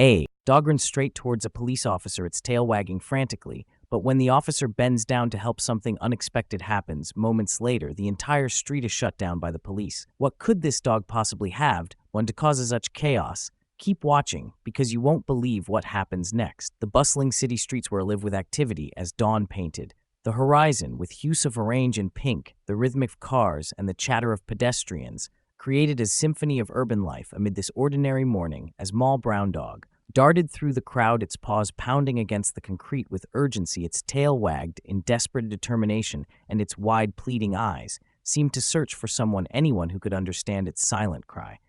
A. Dog runs straight towards a police officer, its tail wagging frantically, but when the officer bends down to help, something unexpected happens. Moments later, the entire street is shut down by the police. What could this dog possibly have done to cause such chaos? Keep watching, because you won't believe what happens next. The bustling city streets were alive with activity as dawn painted. The horizon, with hues of orange and pink, the rhythmic cars, and the chatter of pedestrians, created a symphony of urban life amid this ordinary morning as Mall Brown Dog darted through the crowd, its paws pounding against the concrete with urgency, its tail wagged in desperate determination, and its wide, pleading eyes seemed to search for anyone who could understand its silent cry.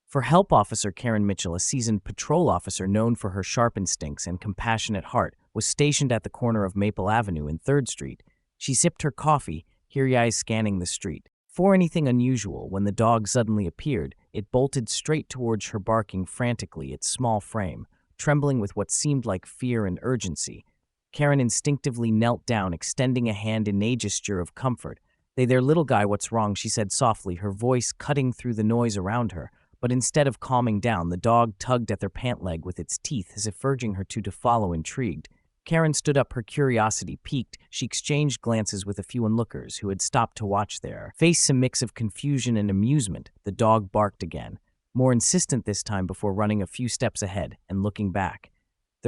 For help, Officer Karen Mitchell, a seasoned patrol officer known for her sharp instincts and compassionate heart, was stationed at the corner of Maple Avenue and 3rd Street. She sipped her coffee, her eyes scanning the street for anything unusual. When the dog suddenly appeared, it bolted straight towards her, barking frantically, its small frame trembling with what seemed like fear and urgency. Karen instinctively knelt down, extending a hand in a gesture of comfort. "They there, little guy, what's wrong?" she said softly, her voice cutting through the noise around her. But instead of calming down, the dog tugged at their pant leg with its teeth, as if urging her to follow, intrigued. Karen stood up, her curiosity piqued. She exchanged glances with a few onlookers who had stopped to watch their face, a mix of confusion and amusement. The dog barked again, more insistent this time, before running a few steps ahead and looking back.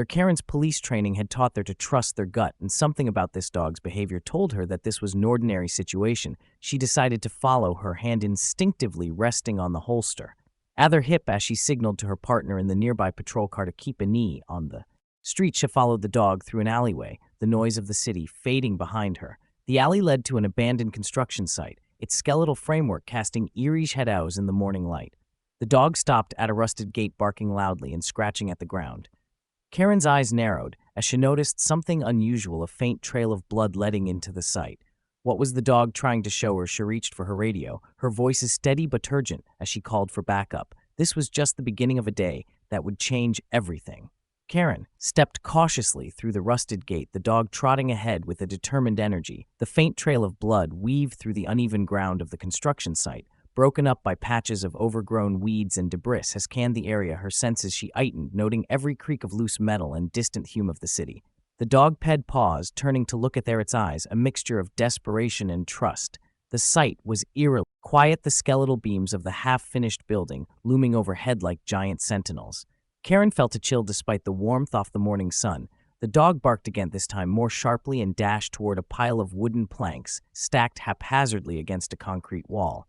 Karen's police training had taught her to trust their gut, and something about this dog's behavior told her that this was an ordinary situation. She decided to follow, her hand instinctively resting on the holster at her hip as she signaled to her partner in the nearby patrol car to keep an eye on the street. She followed the dog through an alleyway, the noise of the city fading behind her. The alley led to an abandoned construction site, its skeletal framework casting eerie shadows in the morning light. The dog stopped at a rusted gate, barking loudly and scratching at the ground. Karen's eyes narrowed as she noticed something unusual, a faint trail of blood leading into the site. What was the dog trying to show her? She reached for her radio, her voice steady but urgent as she called for backup. This was just the beginning of a day that would change everything. Karen stepped cautiously through the rusted gate, the dog trotting ahead with a determined energy. The faint trail of blood weaved through the uneven ground of the construction site, broken up by patches of overgrown weeds and debris. As scanned the area, her senses she heightened, noting every creak of loose metal and distant hum of the city. The dog ped paused, turning to look at its eyes, a mixture of desperation and trust. The sight was eerily quiet, the skeletal beams of the half-finished building looming overhead like giant sentinels. Karen felt a chill despite the warmth of the morning sun. The dog barked again, this time more sharply, and dashed toward a pile of wooden planks stacked haphazardly against a concrete wall.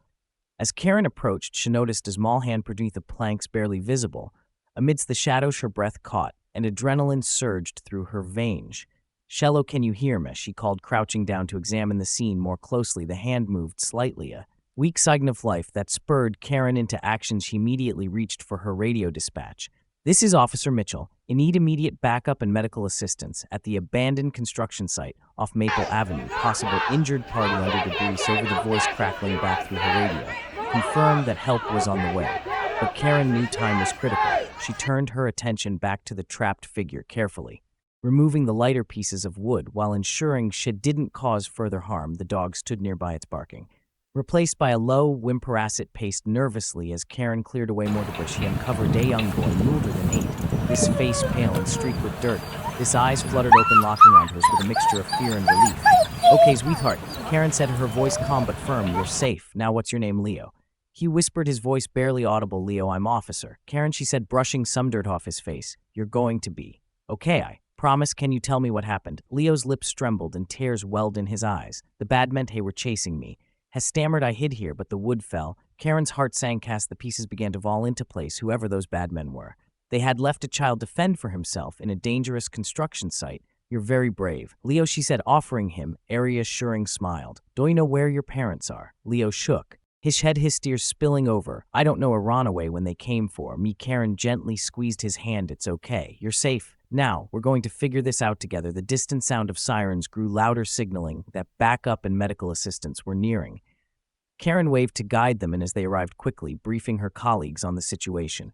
As Karen approached, she noticed a small hand beneath the planks, barely visible. Amidst the shadows, her breath caught, and adrenaline surged through her veins. "Shello, can you hear me?" she called, crouching down to examine the scene more closely. The hand moved slightly, a weak sign of life that spurred Karen into action. She immediately reached for her radio dispatch. "This is Officer Mitchell. I need immediate backup and medical assistance at the abandoned construction site off Maple Avenue. Possible injured party under debris." Over the voice crackling back through her radio confirmed that help was on the way. But Karen knew time was critical. She turned her attention back to the trapped figure, carefully removing the lighter pieces of wood while ensuring she didn't cause further harm. The dog stood nearby, its barking replaced by a low whimper. It paced nervously as Karen cleared away more debris. She uncovered a young boy, older than 8, his face pale and streaked with dirt. His eyes fluttered open, locking onto hers with a mixture of fear and relief. "Okay, sweetheart," Karen said, her voice calm but firm. "You're safe. Now what's your name?" "Leo." He whispered, his voice barely audible. "Leo, I'm Officer Karen," she said, brushing some dirt off his face. "You're going to be okay, I promise. Can you tell me what happened?" Leo's lips trembled and tears welled in his eyes. "The bad men were chasing me," has stammered. "I hid here, but the wood fell." Karen's heart sank as the pieces began to fall into place. Whoever those bad men were, they had left a child to fend for himself in a dangerous construction site. "You're very brave, Leo," she said, offering him a reassuring smile. "Do you know where your parents are?" Leo shook his head, his tears spilling over. "I don't know. I ran away when they came for me." Karen gently squeezed his hand. "It's okay. You're safe. Now, we're going to figure this out together." The distant sound of sirens grew louder, signaling that backup and medical assistance were nearing. Karen waved to guide them, and as they arrived, quickly briefing her colleagues on the situation.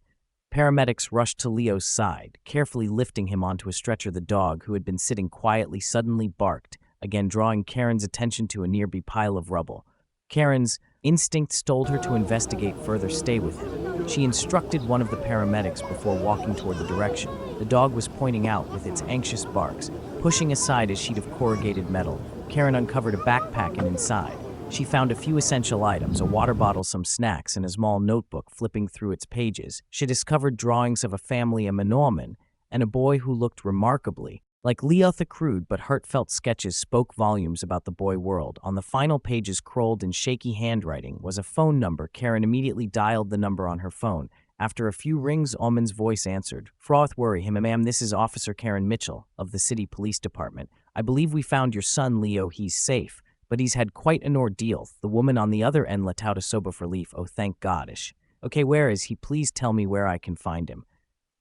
Paramedics rushed to Leo's side, carefully lifting him onto a stretcher. The dog, who had been sitting quietly, suddenly barked, again drawing Karen's attention to a nearby pile of rubble. Karen's instincts told her to investigate further. "Stay with him," She instructed one of the paramedics before walking toward the direction the dog was pointing out with its anxious barks. Pushing aside a sheet of corrugated metal, Karen uncovered a backpack, and inside, she found a few essential items: a water bottle, some snacks, and a small notebook. Flipping through its pages, she discovered drawings of a family, a Manoman, and a boy who looked remarkably like Leo. The crude but heartfelt sketches spoke volumes about the boy world. On the final pages, scrawled in shaky handwriting, was a phone number. Karen immediately dialed the number on her phone. After a few rings, Ullman's voice answered. "Froth worry him, ma'am. This is Officer Karen Mitchell of the City Police Department. I believe we found your son, Leo. He's safe, but he's had quite an ordeal." The woman on the other end let out a sob of relief. "Oh, thank Godish. Okay, where is he? Please tell me where I can find him."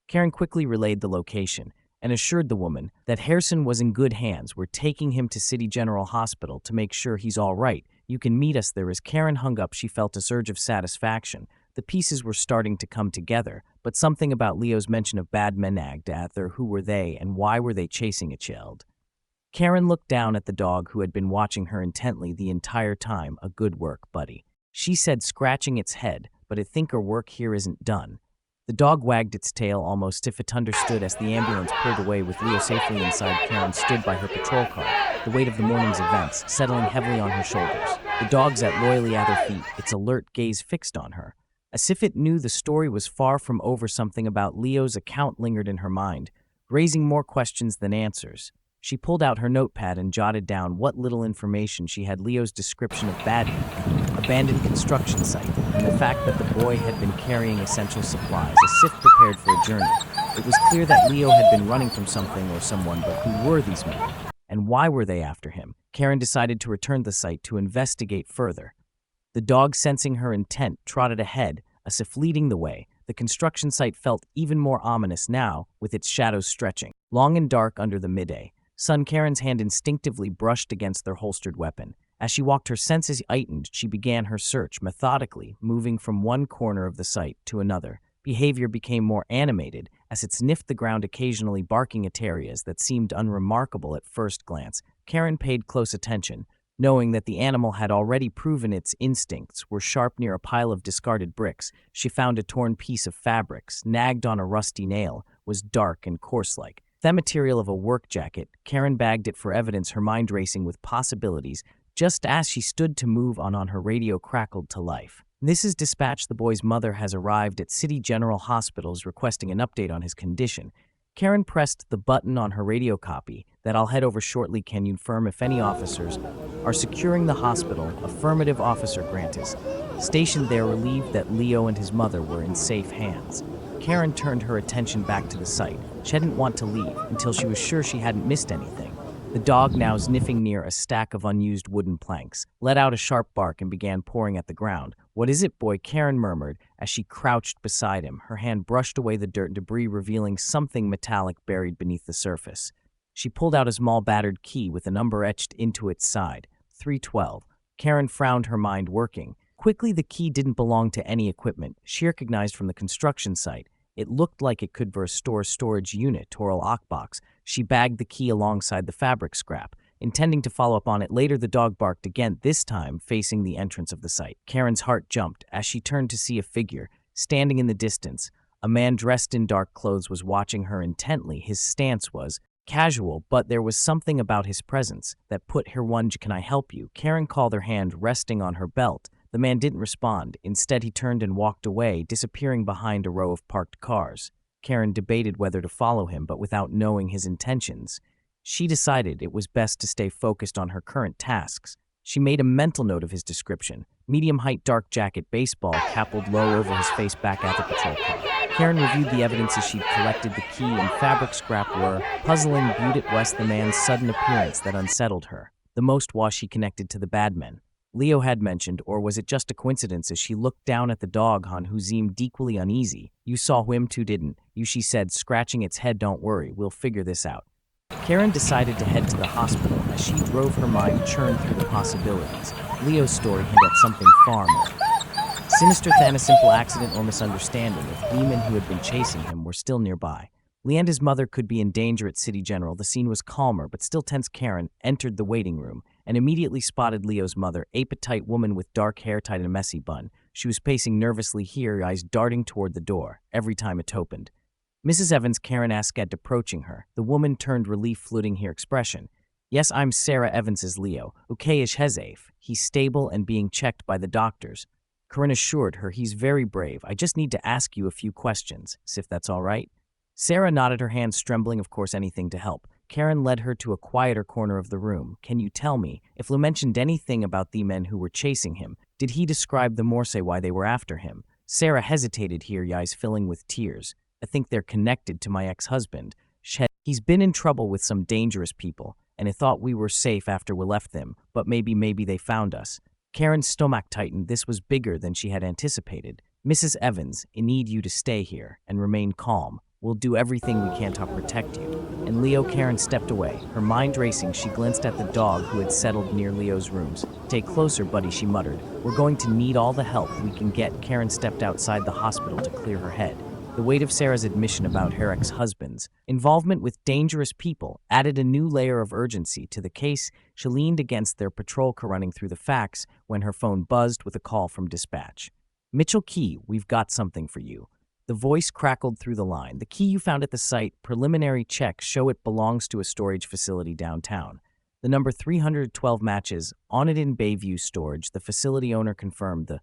Karen quickly relayed the location and assured the woman that Harrison was in good hands. "We're taking him to City General Hospital to make sure he's all right. You can meet us there." As Karen hung up, she felt a surge of satisfaction. The pieces were starting to come together, but something about Leo's mention of bad men nagged at her. Who were they, and why were they chasing a child? Karen looked down at the dog, who had been watching her intently the entire time. "A good work, buddy," she said, scratching its head, "but I think our work here isn't done." The dog wagged its tail almost if it understood. As the ambulance pulled away with Leo safely inside, Karen stood by her patrol car, the weight of the morning's events settling heavily on her shoulders. The dog sat loyally at her feet, its alert gaze fixed on her. As if it knew the story was far from over, something about Leo's account lingered in her mind, raising more questions than answers. She pulled out her notepad and jotted down what little information she had. Leo's description of Badman, abandoned construction site, and the fact that the boy had been carrying essential supplies, as if prepared for a journey. It was clear that Leo had been running from something or someone, but who were these men? And why were they after him? Karen decided to return to the site to investigate further. The dog, sensing her intent, trotted ahead, as if leading the way. The construction site felt even more ominous now, with its shadows stretching, long and dark under the midday sun. Karen's hand instinctively brushed against their holstered weapon. As she walked, her senses heightened. She began her search methodically, moving from one corner of the site to another. Behavior became more animated as it sniffed the ground, occasionally barking at areas that seemed unremarkable at first glance. Karen paid close attention, knowing that the animal had already proven its instincts were sharp. Near a pile of discarded bricks, she found a torn piece of fabric, snagged on a rusty nail, was dark and coarse-like the material of a work jacket. Karen bagged it for evidence, her mind racing with possibilities. Just as she stood to move on, her radio crackled to life. "This is dispatch. The boy's mother has arrived at City General Hospitals requesting an update on his condition." Karen pressed the button on her radio. "Copy that. I'll head over shortly. Can you confirm if any officers are securing the hospital?" "Affirmative, Officer Grant is stationed there," relieved that Leo and his mother were in safe hands. Karen turned her attention back to the site. She didn't want to leave until she was sure she hadn't missed anything. The dog, now sniffing near a stack of unused wooden planks, let out a sharp bark and began pawing at the ground. "What is it, boy?" Karen murmured as she crouched beside him. Her hand brushed away the dirt and debris, revealing something metallic buried beneath the surface. She pulled out a small battered key with a number etched into its side. 312. Karen frowned, her mind working. Quickly, the key didn't belong to any equipment she recognized from the construction site. It looked like it could be a storage unit or a lockbox. She bagged the key alongside the fabric scrap, intending to follow up on it later. The dog barked again, this time facing the entrance of the site. Karen's heart jumped as she turned to see a figure standing in the distance. A man dressed in dark clothes was watching her intently. His stance was casual, but there was something about his presence that put her wondering. "Can I help you?" Karen called, her hand resting on her belt. The man didn't respond. Instead, he turned and walked away, disappearing behind a row of parked cars. Karen debated whether to follow him, but without knowing his intentions, she decided it was best to stay focused on her current tasks. She made a mental note of his description: medium-height, dark jacket, baseball cap pulled low over his face. Back at the patrol car, Karen reviewed the evidence as she'd collected. The key and fabric scrap were puzzling. Viewed at West, the man's sudden appearance that unsettled her the most was she connected to the bad men Leo had mentioned, or was it just a coincidence? As she looked down at the dog, who seemed equally uneasy. "You saw him too, didn't you?" she said, scratching its head. "Don't worry, we'll figure this out." Karen decided to head to the hospital. As she drove, her mind churned through the possibilities. Leo's story hinted at something far more sinister than a simple accident or misunderstanding. If demon who had been chasing him were still nearby, Leanda's mother could be in danger at City General. The scene was calmer, but still tense. Karen entered the waiting room and immediately spotted Leo's mother, a petite woman with dark hair tied in a messy bun. She was pacing nervously here, eyes darting toward the door every time it opened. Mrs. Evans, Karen asked, approaching her. The woman turned relief, fluting her expression. Yes, I'm Sarah Evans's Leo. Okayish Hezef. He's stable and being checked by the doctors. Karen assured her he's very brave. I just need to ask you a few questions, if that's all right. Sarah nodded, her hands trembling, of course, anything to help. Karen led her to a quieter corner of the room. Can you tell me if Lou mentioned anything about the men who were chasing him? Did he describe the Morse why they were after him? Sarah hesitated here, eyes filling with tears. I think they're connected to my ex-husband. He's been in trouble with some dangerous people, and I thought we were safe after we left them, but maybe they found us. Karen's stomach tightened. This was bigger than she had anticipated. Mrs. Evans, I need you to stay here and remain calm. We'll do everything we can to protect you. And Leo, Karen stepped away. Her mind racing, she glanced at the dog who had settled near Leo's rooms. Stay closer, buddy, she muttered. We're going to need all the help we can get. Karen stepped outside the hospital to clear her head. The weight of Sarah's admission about her ex-husband's involvement with dangerous people added a new layer of urgency to the case. She leaned against their patrol car, running through the facts, when her phone buzzed with a call from dispatch. Mitchell Key, we've got something for you. The voice crackled through the line. The key you found at the site, preliminary checks show it belongs to a storage facility downtown. The number 312 matches on it in Bayview Storage. The facility owner confirmed the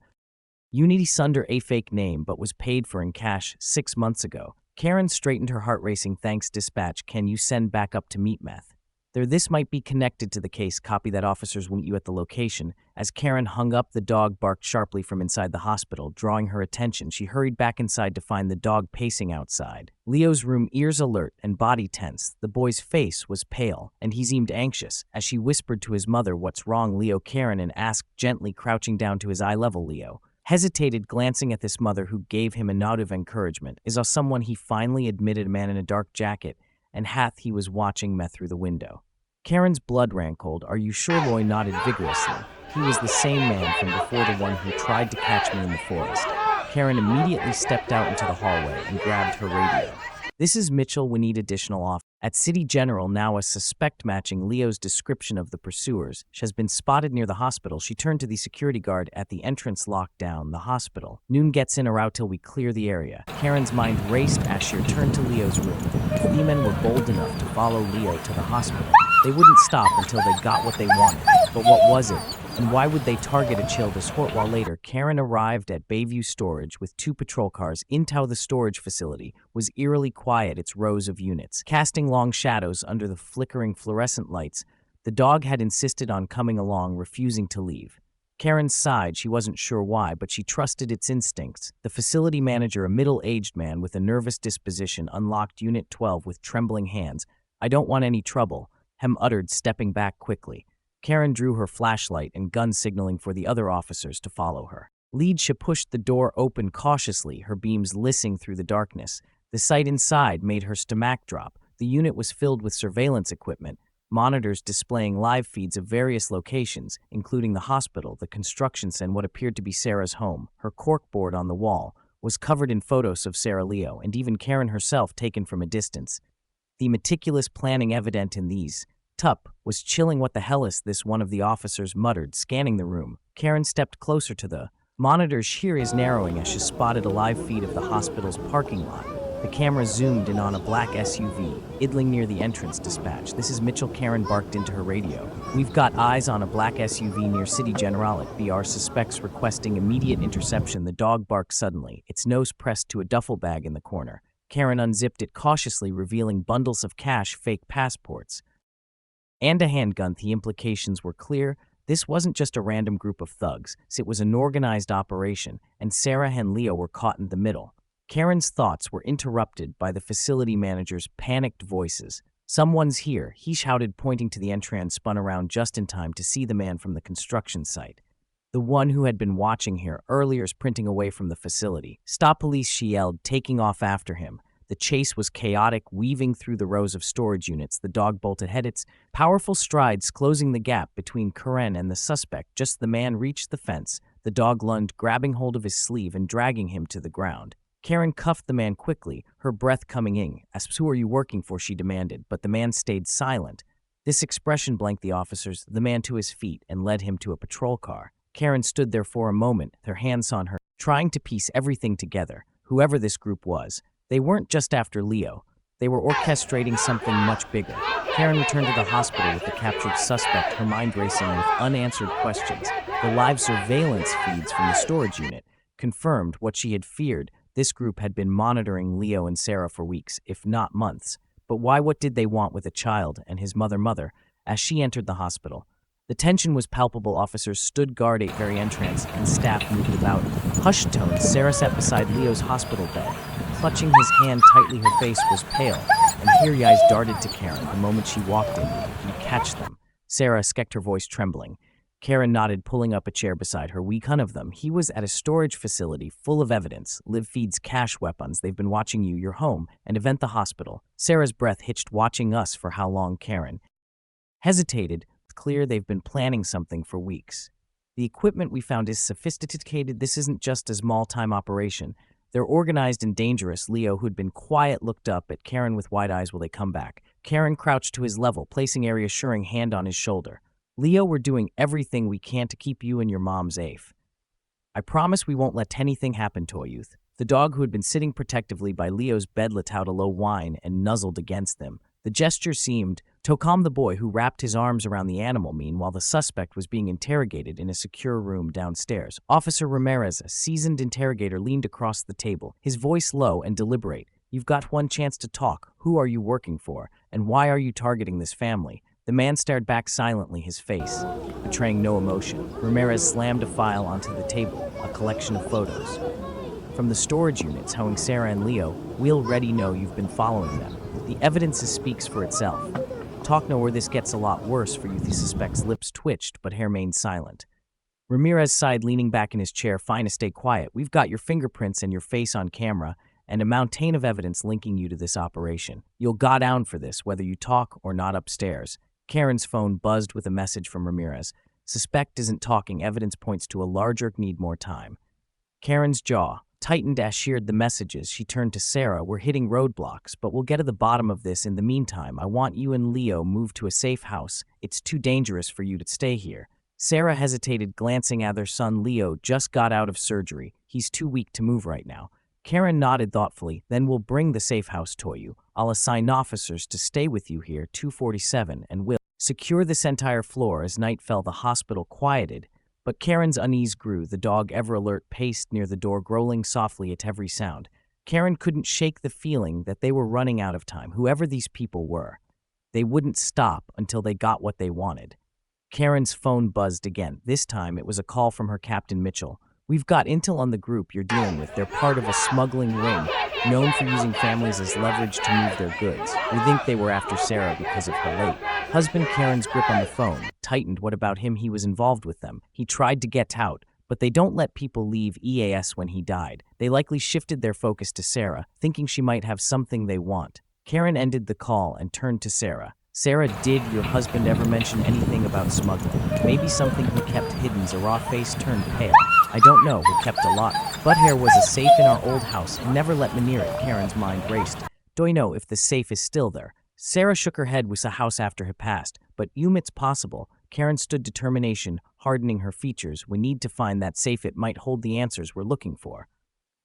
Unity under a fake name but was paid for in cash 6 months ago. Karen straightened, her heart racing. Thanks, dispatch. Can you send back up to meet meth? This might be connected to the case. Copy that. Officers will meet you at the location. As Karen hung up, the dog barked sharply from inside the hospital, drawing her attention. She hurried back inside to find the dog pacing outside Leo's room, ears alert and body tense. The boy's face was pale, and he seemed anxious. As she whispered to his mother, "What's wrong, Leo?" Karen and asked gently, crouching down to his eye level. Leo hesitated, glancing at this mother who gave him a nod of encouragement. Is someone, he finally admitted, a man in a dark jacket, and he was watching meth through the window. Karen's blood ran cold. Are you sure? Loy nodded vigorously. He was the same man from before, the one who tried to catch me in the forest. Karen immediately stepped out into the hallway and grabbed her radio. This is Mitchell. We need additional off. At City General now, a suspect matching Leo's description of the pursuers has been spotted near the hospital. She turned to the security guard at the entrance. Locked down the hospital. Noon gets in or out till we clear the area. Karen's mind raced as she returned to Leo's room. If the men were bold enough to follow Leo to the hospital, they wouldn't stop until they got what they wanted. But what was it? And why would they target a child as short while later? Karen arrived at Bayview Storage with 2 patrol cars. Into the storage facility was eerily quiet, its rows of units casting long shadows under the flickering fluorescent lights. The dog had insisted on coming along, refusing to leave. Karen sighed. She wasn't sure why, but she trusted its instincts. The facility manager, a middle-aged man with a nervous disposition, unlocked Unit 12 with trembling hands. I don't want any trouble, Hem uttered, stepping back quickly. Karen drew her flashlight and gun, signaling for the other officers to follow her. Leadsha pushed the door open cautiously, her beams lissing through the darkness. The sight inside made her stomach drop. The unit was filled with surveillance equipment, monitors displaying live feeds of various locations, including the hospital, the construction site, and what appeared to be Sarah's home. Her corkboard on the wall was covered in photos of Sarah, Leo, and even Karen herself, taken from a distance. The meticulous planning evident in these. Tup was chilling. What the hell is this? One of the officers muttered, scanning the room. Karen stepped closer to the monitor. She is narrowing as she spotted a live feed of the hospital's parking lot. The camera zoomed in on a black SUV, idling near the entrance. Dispatch. This is Mitchell. Karen barked into her radio. We've got eyes on a black SUV near City General. BR suspects requesting immediate interception. The dog barked suddenly, its nose pressed to a duffel bag in the corner. Karen unzipped it cautiously, revealing bundles of cash, fake passports, and a handgun. The implications were clear. This wasn't just a random group of thugs. It was an organized operation, and Sarah and Leo were caught in the middle. Karen's thoughts were interrupted by the facility manager's panicked voices. Someone's here, he shouted, pointing to the entrance. Spun around just in time to see the man from the construction site. The one who had been watching here earlier, sprinting away from the facility. Stop, police, she yelled, taking off after him. The chase was chaotic, weaving through the rows of storage units. The dog bolted ahead, its powerful strides closing the gap between Karen and the suspect. Just the man reached the fence, the dog lunged, grabbing hold of his sleeve and dragging him to the ground. Karen cuffed the man quickly, her breath coming in. Who are you working for? She demanded, but the man stayed silent. This expression blanked the officers, the man to his feet, and led him to a patrol car. Karen stood there for a moment, their hands on her, trying to piece everything together. Whoever this group was, they weren't just after Leo. They were orchestrating something much bigger. Karen returned to the hospital with the captured suspect, her mind racing with unanswered questions. The live surveillance feeds from the storage unit confirmed what she had feared. This group had been monitoring Leo and Sarah for weeks, if not months. But why? What did they want with a child and his mother? As she entered the hospital, the tension was palpable. Officers stood guard at the very entrance, and staff moved about. Hushed tones, Sarah sat beside Leo's hospital bed, clutching his hand tightly. Her face was pale, and teary eyes darted to Karen. The moment she walked in, you catch them. Sarah skeked, her voice trembling. Karen nodded, pulling up a chair beside her. We one of them. He was at a storage facility full of evidence. Liv feeds cache weapons. They've been watching you, your home, and event the hospital. Sarah's breath hitched. Watching us for how long? Karen hesitated. It's clear they've been planning something for weeks. The equipment we found is sophisticated. This isn't just a small-time operation. They're organized and dangerous. Leo, who'd been quiet, looked up at Karen with wide eyes. Will they come back? Karen crouched to his level, placing a reassuring hand on his shoulder. Leo, we're doing everything we can to keep you and your mom safe. I promise we won't let anything happen, Toy Youth. The dog, who had been sitting protectively by Leo's bed, let out a low whine and nuzzled against them. The gesture seemed to calm the boy, who wrapped his arms around the animal. Meanwhile, the suspect was being interrogated in a secure room downstairs. Officer Ramirez, a seasoned interrogator, leaned across the table, his voice low and deliberate. You've got one chance to talk. Who are you working for, and why are you targeting this family? The man stared back silently, his face betraying no emotion. Ramirez slammed a file onto the table, a collection of photos from the storage units showing Sarah and Leo. We already know you've been following them. The evidence speaks for itself. Talk no, or this gets a lot worse for you. The suspect's lips twitched, but hair remained silent. Ramirez sighed, leaning back in his chair. Fine, stay quiet. We've got your fingerprints and your face on camera, and a mountain of evidence linking you to this operation. You'll go down for this, whether you talk or not. Upstairs, Karen's phone buzzed with a message from Ramirez. Suspect isn't talking. Evidence points to a larger need. More time. Karen's jaw tightened as she heard the messages. She turned to Sarah. We're hitting roadblocks, but we'll get to the bottom of this. In the meantime, I want you and Leo moved to a safe house. It's too dangerous for you to stay here. Sarah hesitated, glancing at their son. Leo just got out of surgery. He's too weak to move right now. Karen nodded thoughtfully. Then we'll bring the safe house to you. I'll assign officers to stay with you here, 247, and we'll secure this entire floor. As night fell, the hospital quieted, but Karen's unease grew. The dog, ever alert, paced near the door, growling softly at every sound. Karen couldn't shake the feeling that they were running out of time. Whoever these people were, they wouldn't stop until they got what they wanted. Karen's phone buzzed again. This time it was a call from her Captain Mitchell. We've got intel on the group you're dealing with. They're part of a smuggling ring, known for using families as leverage to move their goods. We think they were after Sarah because of her late husband. Karen's grip on the phone tightened. What about him? He was involved with them. He tried to get out, but they don't let people leave EAS when he died. They likely shifted their focus to Sarah, thinking she might have something they want. Karen ended the call and turned to Sarah. Sarah, did your husband ever mention anything about smuggling? Maybe something he kept hidden? Zara's face turned pale. I don't know. We kept a lot. But here was a safe in our old house. He never let me near it. Karen's mind raced. Do I know if the safe is still there? Sarah shook her head. Was a house after it passed, but it's possible. Karen stood, determination hardening her features. We need to find that safe. It might hold the answers we're looking for.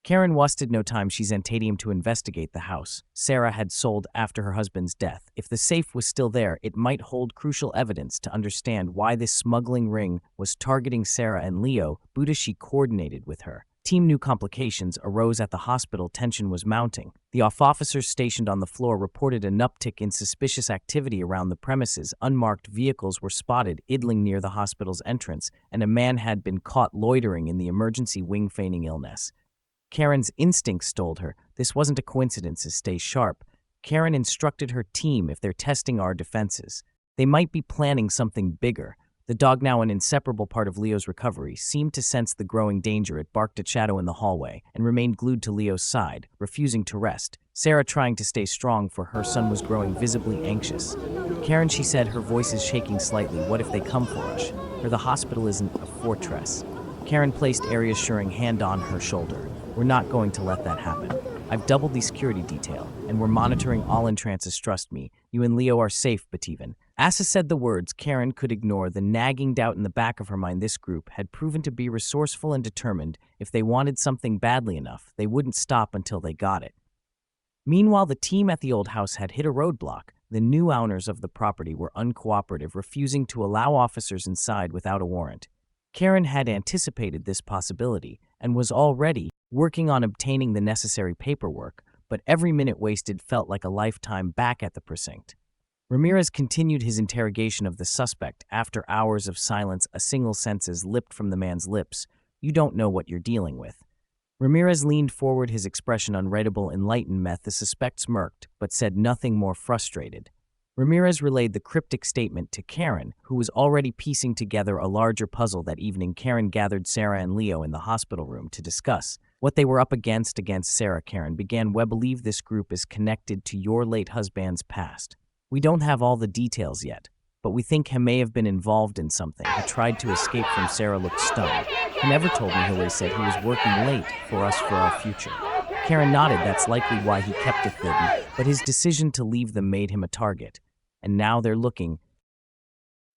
Karen wasted no time. She's Antadium to investigate the house Sarah had sold after her husband's death. If the safe was still there, it might hold crucial evidence to understand why this smuggling ring was targeting Sarah and Leo. She coordinated with her team. New complications arose at the hospital. Tension was mounting. The officers stationed on the floor reported an uptick in suspicious activity around the premises. Unmarked vehicles were spotted idling near the hospital's entrance, and a man had been caught loitering in the emergency wing feigning illness. Karen's instincts told her this wasn't a coincidence. Stay sharp. Karen instructed her team, if they're testing our defenses, they might be planning something bigger. The dog, now an inseparable part of Leo's recovery, seemed to sense the growing danger. It barked at Shadow in the hallway and remained glued to Leo's side, refusing to rest. Sarah, trying to stay strong for her son, was growing visibly anxious. Karen, she said, her voice is shaking slightly, what if they come for us? The hospital isn't a fortress. Karen placed a reassuring hand on her shoulder. We're not going to let that happen. I've doubled the security detail, and we're monitoring all entrances. Trust me, you and Leo are safe. But even Asa said the words Karen could ignore the nagging doubt in the back of her mind. This group had proven to be resourceful and determined. If they wanted something badly enough, they wouldn't stop until they got it. Meanwhile, the team at the old house had hit a roadblock. The new owners of the property were uncooperative, refusing to allow officers inside without a warrant. Karen had anticipated this possibility and was already working on obtaining the necessary paperwork, but every minute wasted felt like a lifetime back at the precinct. Ramirez continued his interrogation of the suspect. After hours of silence, a single sentence leapt from the man's lips. "You don't know what you're dealing with." Ramirez leaned forward, his expression unreadable. Enlightened meth. The suspect smirked, but said nothing, more frustrated. Ramirez relayed the cryptic statement to Karen, who was already piecing together a larger puzzle. That evening, Karen gathered Sarah and Leo in the hospital room to discuss what they were up against. Sarah, Karen began, "We believe this group is connected to your late husband's past. We don't have all the details yet, but we think he may have been involved in something. He tried to escape from." Sarah looked stunned. "He never told me." Hilary said. "He was working late for us for our future." Karen nodded. "That's likely why he kept it hidden, but his decision to leave them made him a target. And now they're looking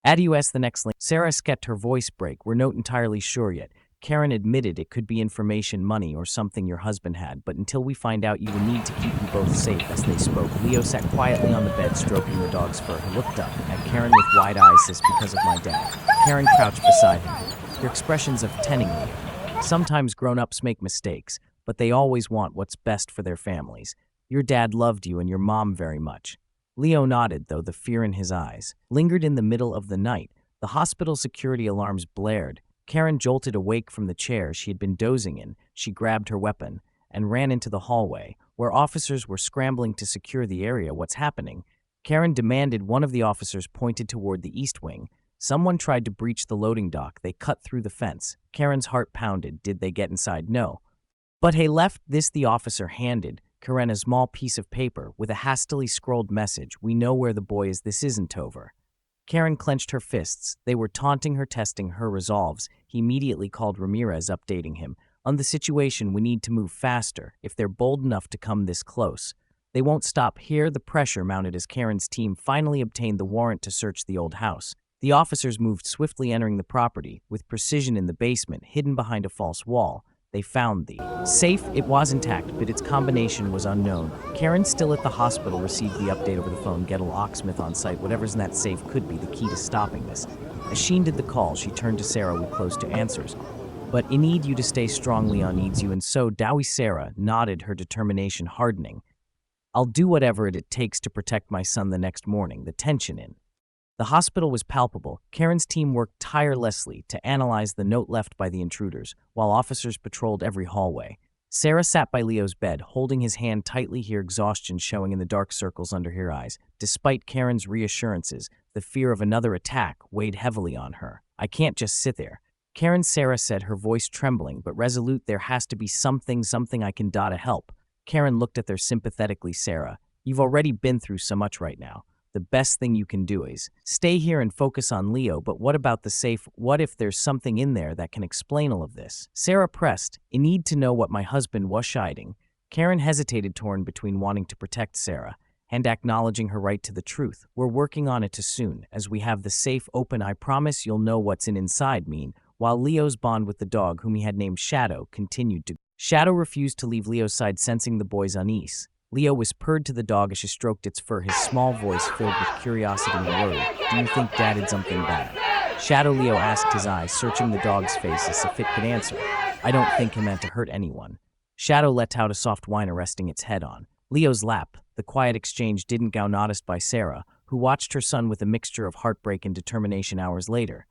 at us." The next link. Sarah kept her voice break. "We're not entirely sure yet." Karen admitted, "It could be information, money, or something your husband had, but until we find out, you will need to keep you both safe." As they spoke, Leo sat quietly on the bed, stroking the dog's fur. He looked up at Karen with wide eyes. "This because of my dad." Karen crouched beside him, their expressions of tending Leo. "Sometimes grown-ups make mistakes, but they always want what's best for their families. Your dad loved you and your mom very much." Leo nodded, though the fear in his eyes lingered. In the middle of the night, the hospital security alarms blared. Karen jolted awake from the chair she had been dozing in. She grabbed her weapon and ran into the hallway, where officers were scrambling to secure the area. "What's happening?" Karen demanded. One of the officers pointed toward the east wing. "Someone tried to breach the loading dock. They cut through the fence." Karen's heart pounded. "Did they get inside?" "No. But he left." The officer handed Karen a small piece of paper with a hastily scrawled message. "We know where the boy is. This isn't over." Karen clenched her fists. They were taunting her, testing her resolves. He immediately called Ramirez, updating him on the situation. "We need to move faster. If they're bold enough to come this close, they won't stop here." The pressure mounted as Karen's team finally obtained the warrant to search the old house. The officers moved swiftly, entering the property with precision. In the basement, hidden behind a false wall, they found the safe. It was intact, but its combination was unknown. Karen, still at the hospital, received the update over the phone. "Get a locksmith on site. Whatever's in that safe could be the key to stopping this." As she ended the call, she turned to Sarah with close to answers. "But I need you to stay strong. Leon needs you, and so Dowie." Sarah nodded, her determination hardening. "I'll do whatever it takes to protect my son." The next morning, the tension in the hospital was palpable. Karen's team worked tirelessly to analyze the note left by the intruders, while officers patrolled every hallway. Sarah sat by Leo's bed, holding his hand tightly, her exhaustion showing in the dark circles under her eyes. Despite Karen's reassurances, the fear of another attack weighed heavily on her. "I can't just sit there." Sarah said, her voice trembling but resolute. "There has to be something I can do to help." Karen looked at her sympathetically. "Sarah, you've already been through so much right now. The best thing you can do is stay here and focus on Leo. But what about the safe? What if there's something in there that can explain all of this?" Sarah pressed. "I need to know what my husband was hiding." Karen hesitated, torn between wanting to protect Sarah and acknowledging her right to the truth. "We're working on it as soon as we have the safe open. I promise you'll know what's inside." While Leo's bond with the dog, whom he had named Shadow, continued to grow. Shadow refused to leave Leo's side, sensing the boy's unease. Leo whispered to the dog as she stroked its fur, his small voice filled with curiosity and worry. "Do you think Dad did something bad?" "Shadow," Leo asked, his eyes searching the dog's face as if it could answer. "I don't think he meant to hurt anyone." Shadow let out a soft whine, resting its head on Leo's lap. The quiet exchange didn't go noticed by Sarah, who watched her son with a mixture of heartbreak and determination. Hours later,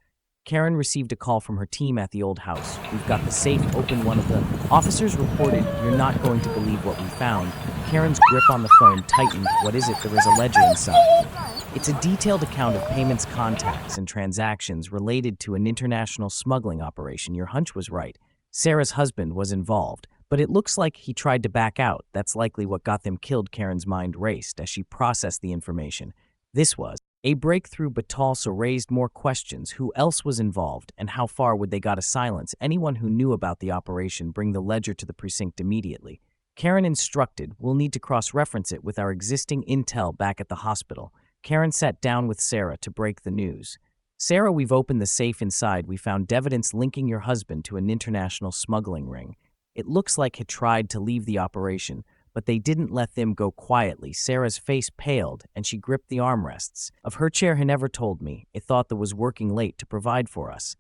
Karen received a call from her team at the old house. "We've got the safe open," one of the officers reported. "You're not going to believe what we found." Karen's grip on the phone tightened. "What is it?" "There is a ledger inside. It's a detailed account of payments, contacts, and transactions related to an international smuggling operation." "Your hunch was right. Sarah's husband was involved, but it looks like he tried to back out. That's likely what got them killed." Karen's mind raced as she processed the information. This was a breakthrough, but also raised more questions. Who else was involved, and how far would they go to silence anyone who knew about the operation? "Bring the ledger to the precinct immediately," Karen instructed. "We'll need to cross-reference it with our existing intel back at the hospital." Karen sat down with Sarah to break the news. Sarah, we've opened the safe inside. We found evidence linking your husband to an international smuggling ring. It looks like he tried to leave the operation, but they didn't let them go quietly. Sarah's face paled, and she gripped the armrests of her chair. He never told me. It thought that was working late to provide for us.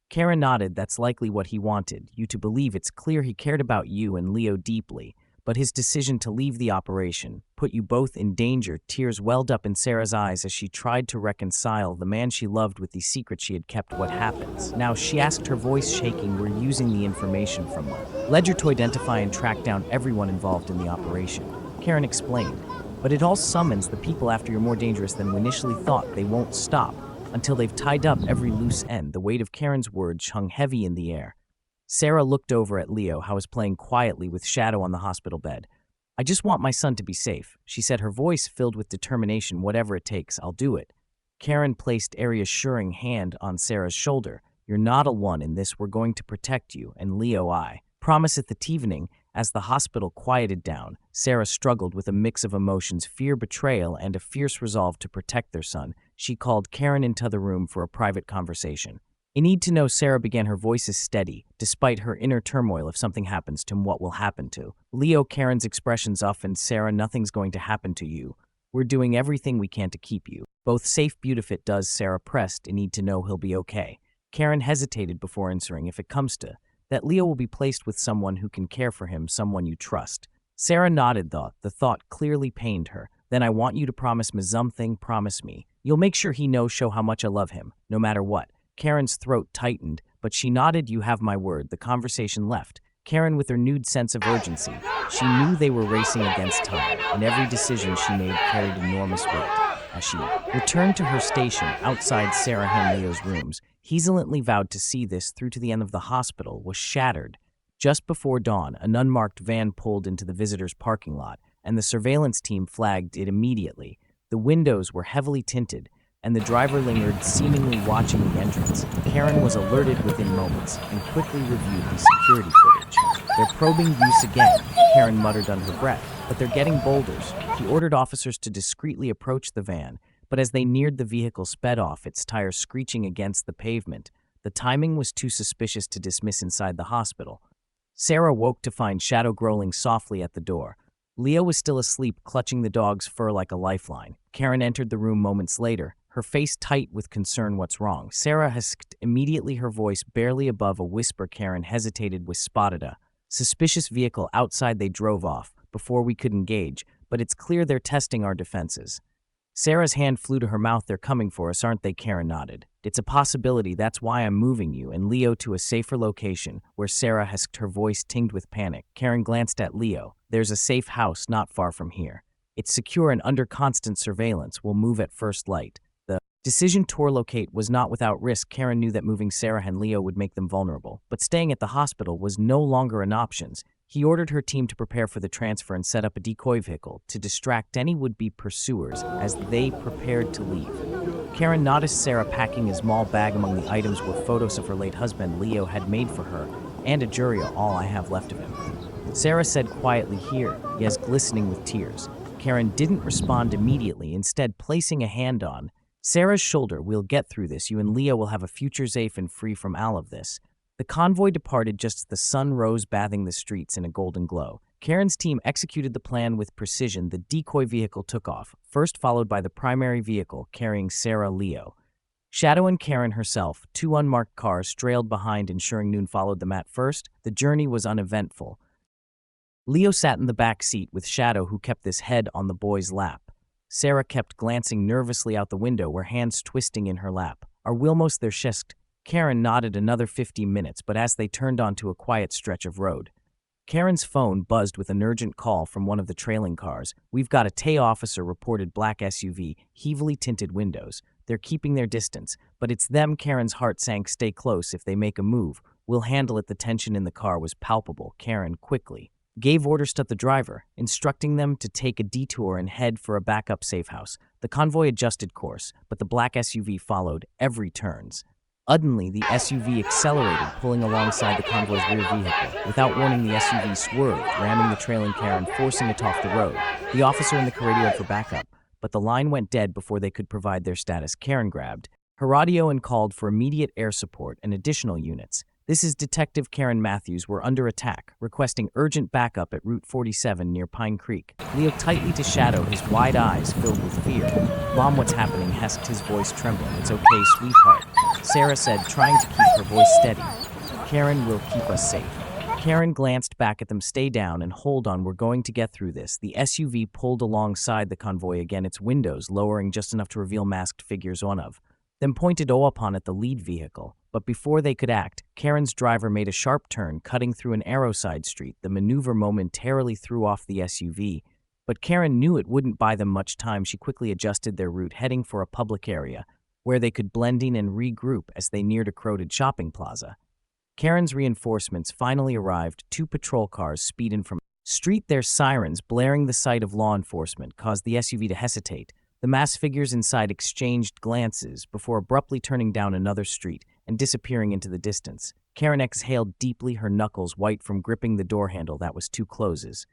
Karen nodded. That's likely what he wanted, you to believe. It's clear he cared about you and Leo deeply, but his decision to leave the operation put you both in danger. Tears welled up in Sarah's eyes as she tried to reconcile the man she loved with the secret she had kept. What happens now? She asked, her voice shaking. We're using the information from the ledger to identify and track down everyone involved in the operation, Karen explained. But it all summons the people after you're more dangerous than we initially thought. They won't stop until they've tied up every loose end. The weight of Karen's words hung heavy in the air. Sarah looked over at Leo, who was playing quietly with Shadow on the hospital bed. I just want my son to be safe, she said, her voice filled with determination. Whatever it takes, I'll do it. Karen placed a reassuring hand on Sarah's shoulder. You're not alone in this. We're going to protect you. And Leo, I promise. At the evening, as the hospital quieted down, Sarah struggled with a mix of emotions, fear, betrayal, and a fierce resolve to protect their son. She called Karen into the room for a private conversation. I need to know, Sarah began, her voice is steady, despite her inner turmoil. If something happens to him, what will happen to Leo? Karen's expressions often. Sarah, nothing's going to happen to you. We're doing everything we can to keep you both safe. Beautiful. It does, Sarah pressed. I need to know he'll be okay. Karen hesitated before answering. If it comes to that, Leo will be placed with someone who can care for him, someone you trust. Sarah nodded. The thought clearly pained her. Then I want you to promise me something. Promise me you'll make sure he knows, show how much I love him, no matter what. Karen's throat tightened, but she nodded. You have my word. The conversation left Karen with her renewed sense of urgency. She knew they were racing against time, and every decision she made carried enormous weight. As she returned to her station outside Sarah and Leo's rooms, hesitantly vowed to see this through to the end of the hospital, was shattered. Just before dawn, an unmarked van pulled into the visitors' parking lot, and the surveillance team flagged it immediately. The windows were heavily tinted, and the driver lingered, seemingly watching the entrance. Karen was alerted within moments and quickly reviewed the security footage. They're probing use again, Karen muttered under her breath, but they're getting bolder. She ordered officers to discreetly approach the van, but as they neared the vehicle, sped off, its tires screeching against the pavement. The timing was too suspicious to dismiss inside the hospital. Sarah woke to find Shadow growling softly at the door. Leo was still asleep, clutching the dog's fur like a lifeline. Karen entered the room moments later, her face tight with concern. What's wrong? Sarah husked immediately, her voice barely above a whisper. Karen hesitated. We spotted a suspicious vehicle outside. They drove off before we could engage, but it's clear they're testing our defenses. Sarah's hand flew to her mouth. They're coming for us, aren't they? Karen nodded. It's a possibility. That's why I'm moving you and Leo to a safer location, where Sarah husked, her voice tinged with panic. Karen glanced at Leo. There's a safe house not far from here. It's secure and under constant surveillance. We'll move at first light. The decision to relocate was not without risk. Karen knew that moving Sarah and Leo would make them vulnerable, but staying at the hospital was no longer an option. He ordered her team to prepare for the transfer and set up a decoy vehicle to distract any would-be pursuers as they prepared to leave. Karen noticed Sarah packing a small bag. Among the items were photos of her late husband Leo had made for her, and a jury, all I have left of him. Sarah said quietly, here, yes, glistening with tears. Karen didn't respond immediately, instead placing a hand on Sarah's shoulder. We'll get through this. You and Leo will have a future safe and free from all of this. The convoy departed just as the sun rose, bathing the streets in a golden glow. Karen's team executed the plan with precision. The decoy vehicle took off, first followed by the primary vehicle carrying Sarah, Leo. Shadow and Karen herself, two unmarked cars, trailed behind, ensuring noon followed them at first. The journey was uneventful. Leo sat in the back seat with Shadow, who kept his head on the boy's lap. Sarah kept glancing nervously out the window, her hands twisting in her lap. Are we almost there? Shisked. Karen nodded. Another 50 minutes, but as they turned onto a quiet stretch of road, Karen's phone buzzed with an urgent call from one of the trailing cars. We've got a TAE officer, reported. Black SUV, heavily tinted windows. They're keeping their distance, but it's them. Karen's heart sank. Stay close. If they make a move, we'll handle it. The tension in the car was palpable. Karen quickly gave orders to the driver, instructing them to take a detour and head for a backup safe house. The convoy adjusted course, but the black SUV followed every turns. Suddenly, the SUV accelerated, pulling alongside the convoy's rear vehicle. Without warning, the SUV swerved, ramming the trailing car and forcing it off the road. The officer in the car radioed for backup, but the line went dead before they could provide their status. Karen grabbed her radio and called for immediate air support and additional units. This is Detective Karen Matthews. We're under attack, requesting urgent backup at Route 47 near Pine Creek. Leo tightly to Shadow, his wide eyes filled with fear. Mom, what's happening? Hesked, his voice trembling. It's okay, sweetheart, Sarah said, trying to keep her voice steady. Karen will keep us safe. Karen glanced back at them. Stay down and hold on, we're going to get through this. The SUV pulled alongside the convoy again, its windows lowering just enough to reveal masked figures on of then pointed upon at the lead vehicle. But before they could act, Karen's driver made a sharp turn, cutting through an arrow side street. The maneuver momentarily threw off the SUV, but Karen knew it wouldn't buy them much time. She quickly adjusted their route, heading for a public area where they could blend in and regroup as they neared a crowded shopping plaza. Karen's reinforcements finally arrived. 2 patrol cars speed in from street, their sirens blaring. The sight of law enforcement caused the SUV to hesitate. The masked figures inside exchanged glances before abruptly turning down another street and disappearing into the distance. Karen exhaled deeply, her knuckles white from gripping the door handle that was 2 closes.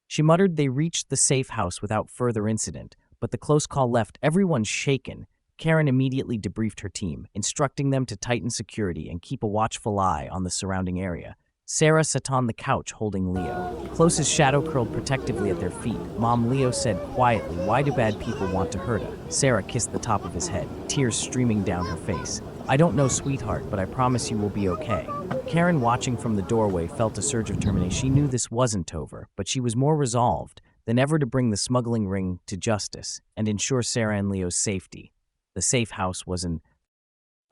She muttered. They reached the safe house without further incident, but the close call left everyone shaken. Karen immediately debriefed her team, instructing them to tighten security and keep a watchful eye on the surrounding area. Sarah sat on the couch holding Leo. Close as Shadow curled protectively at their feet. Mom, Leo said quietly, why do bad people want to hurt us? Sarah kissed the top of his head, tears streaming down her face. I don't know, sweetheart, but I promise you will be okay. Karen, watching from the doorway, felt a surge of determination. She knew this wasn't over, but she was more resolved than ever to bring the smuggling ring to justice and ensure Sarah and Leo's safety. The safe house was an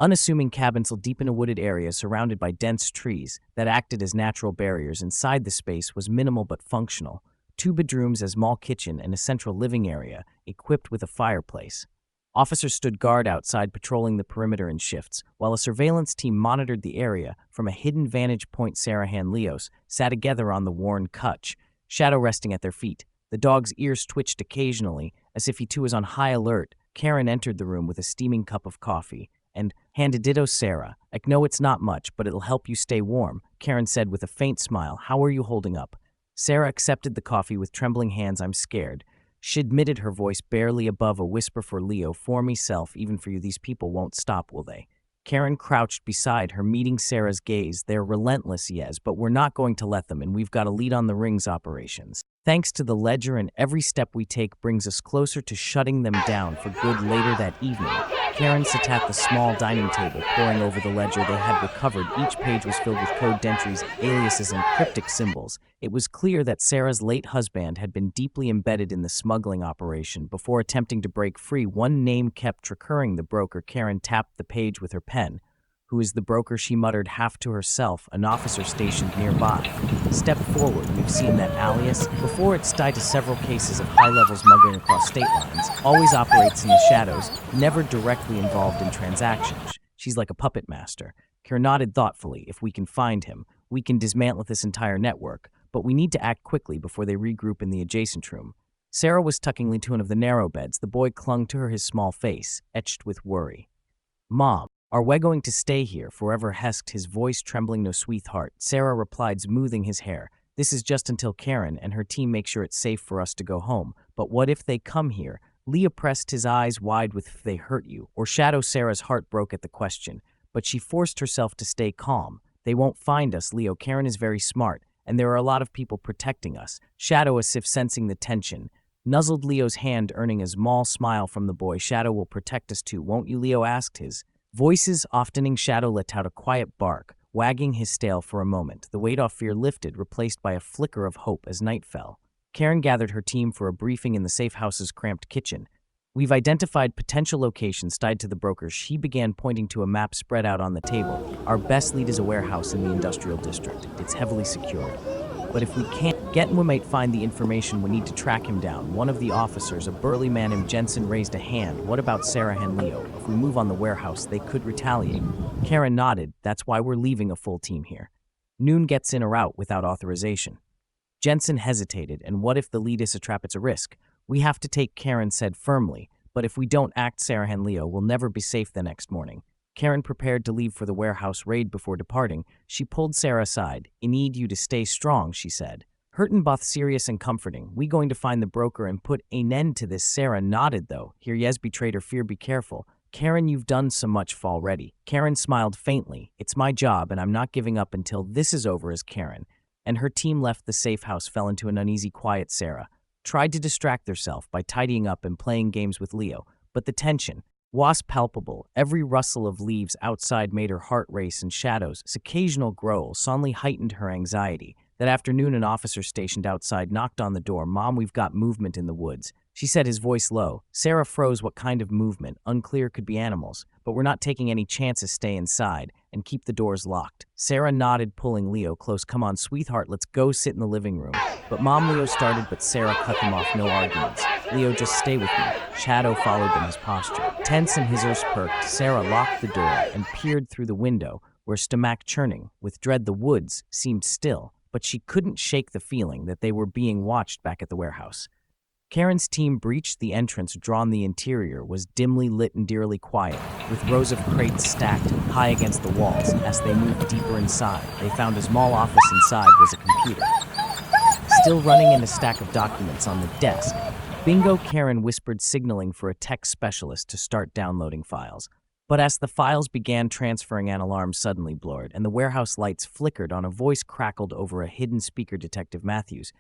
unassuming cabin deep in a wooded area surrounded by dense trees that acted as natural barriers. Inside, the space was minimal but functional. 2 bedrooms, a small kitchen, and a central living area equipped with a fireplace. Officers stood guard outside, patrolling the perimeter in shifts, while a surveillance team monitored the area from a hidden vantage point. Sarah and Leos sat together on the worn couch, Shadow resting at their feet. The dog's ears twitched occasionally, as if he too was on high alert. Karen entered the room with a steaming cup of coffee and handed ditto Sarah. I know it's not much, but it'll help you stay warm, Karen said with a faint smile. How are you holding up? Sarah accepted the coffee with trembling hands. I'm scared, she admitted, her voice barely above a whisper. For Leo, for myself, even for you, these people won't stop, will they? Karen crouched beside her, meeting Sarah's gaze. They're relentless, yes, but we're not going to let them, and we've got a lead on the ring's operations. Thanks to the ledger, and every step we take brings us closer to shutting them down for good. Later that evening, Karen sat at the small dining table, poring over the ledger they had recovered. Each page was filled with code entries, aliases, and cryptic symbols. It was clear that Sarah's late husband had been deeply embedded in the smuggling operation. Before attempting to break free, one name kept recurring: the broker. Karen tapped the page with her pen. Who is the broker? She muttered, half to herself. An officer stationed nearby. Step forward. We've seen that alias before. It's tied to several cases of high-level smuggling across state lines. Always operates in the shadows, never directly involved in transactions. She's like a puppet master. Karen nodded thoughtfully. If we can find him, we can dismantle this entire network. But we need to act quickly before they regroup in the adjacent room. Sarah was tucking into one of the narrow beds. The boy clung to her, his small face etched with worry. Mom, are we going to stay here forever? Hesked, his voice trembling. No, sweetheart, Sarah replied, smoothing his hair. This is just until Karen and her team make sure it's safe for us to go home. But what if they come here? Leah pressed his eyes wide. With if they hurt you or Shadow? Sarah's heart broke at the question, but she forced herself to stay calm. They won't find us, Leo. Karen is very smart, and there are a lot of people protecting us. Shadow, as if sensing the tension, nuzzled Leo's hand, earning a small smile from the boy. Shadow will protect us too, won't you? Leo asked, his voices softening. Shadow let out a quiet bark, wagging his tail. For a moment, the weight of fear lifted, replaced by a flicker of hope as night fell. Karen gathered her team for a briefing in the safe house's cramped kitchen. We've identified potential locations tied to the brokers. She began, pointing to a map spread out on the table. Our best lead is a warehouse in the industrial district. It's heavily secured. But if we can't get him, we might find the information we need to track him down. One of the officers, a burly man named Jensen, raised a hand. What about Sarah and Leo? If we move on the warehouse, they could retaliate. Karen nodded. That's why we're leaving a full team here. Noon gets in or out without authorization. Jensen hesitated. And what if the lead is a trap? It's a risk. We have to take, Karen said firmly. But if we don't act, Sarah and Leo will never be safe the next morning. Karen prepared to leave for the warehouse raid. Before departing, she pulled Sarah aside. I need you to stay strong, she said. Hurtin both serious and comforting. We going to find the broker and put an end to this. Sarah nodded, though. Here yes betrayed her fear. Be careful. Karen, you've done so much already. Karen smiled faintly. It's my job, and I'm not giving up until this is over. As Karen and her team left the safe house, fell into an uneasy quiet. Sarah tried to distract herself by tidying up and playing games with Leo, but the tension was palpable. Every rustle of leaves outside made her heart race, and Shadow's occasional growl suddenly heightened her anxiety. That afternoon, an officer stationed outside knocked on the door. Mom, we've got movement in the woods, she said, his voice low. Sarah froze. What kind of movement? Unclear. Could be animals, but we're not taking any chances. Stay inside and keep the doors locked. Sarah nodded, pulling Leo close. Come on, sweetheart, let's go sit in the living room. But Mom, Leo started, but Sarah cut them off. No arguments. Leo, just stay with me. Shadow followed them, his posture tense and his ears perked. Sarah locked the door and peered through the window, where stomach churning with dread the woods seemed still, but she couldn't shake the feeling that they were being watched back at the warehouse. Karen's team breached the entrance. Drawn, the interior was dimly lit and eerily quiet, with rows of crates stacked high against the walls. As they moved deeper inside, they found a small office. Inside was a computer, still running, and a stack of documents on the desk. Bingo, Karen whispered, signaling for a tech specialist to start downloading files. But as the files began transferring, an alarm suddenly blared, and the warehouse lights flickered on. A voice crackled over a hidden speaker. Detective Matthews.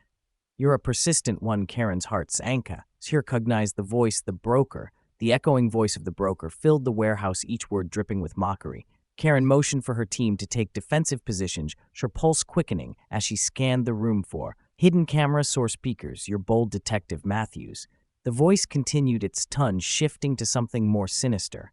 You're a persistent one. Karen's heart sank. She recognized the voice. The broker. The echoing voice of the broker filled the warehouse, each word dripping with mockery. Karen motioned for her team to take defensive positions, her pulse quickening as she scanned the room for hidden cameras or speakers. Your bold Detective Matthews. The voice continued, its tone shifting to something more sinister.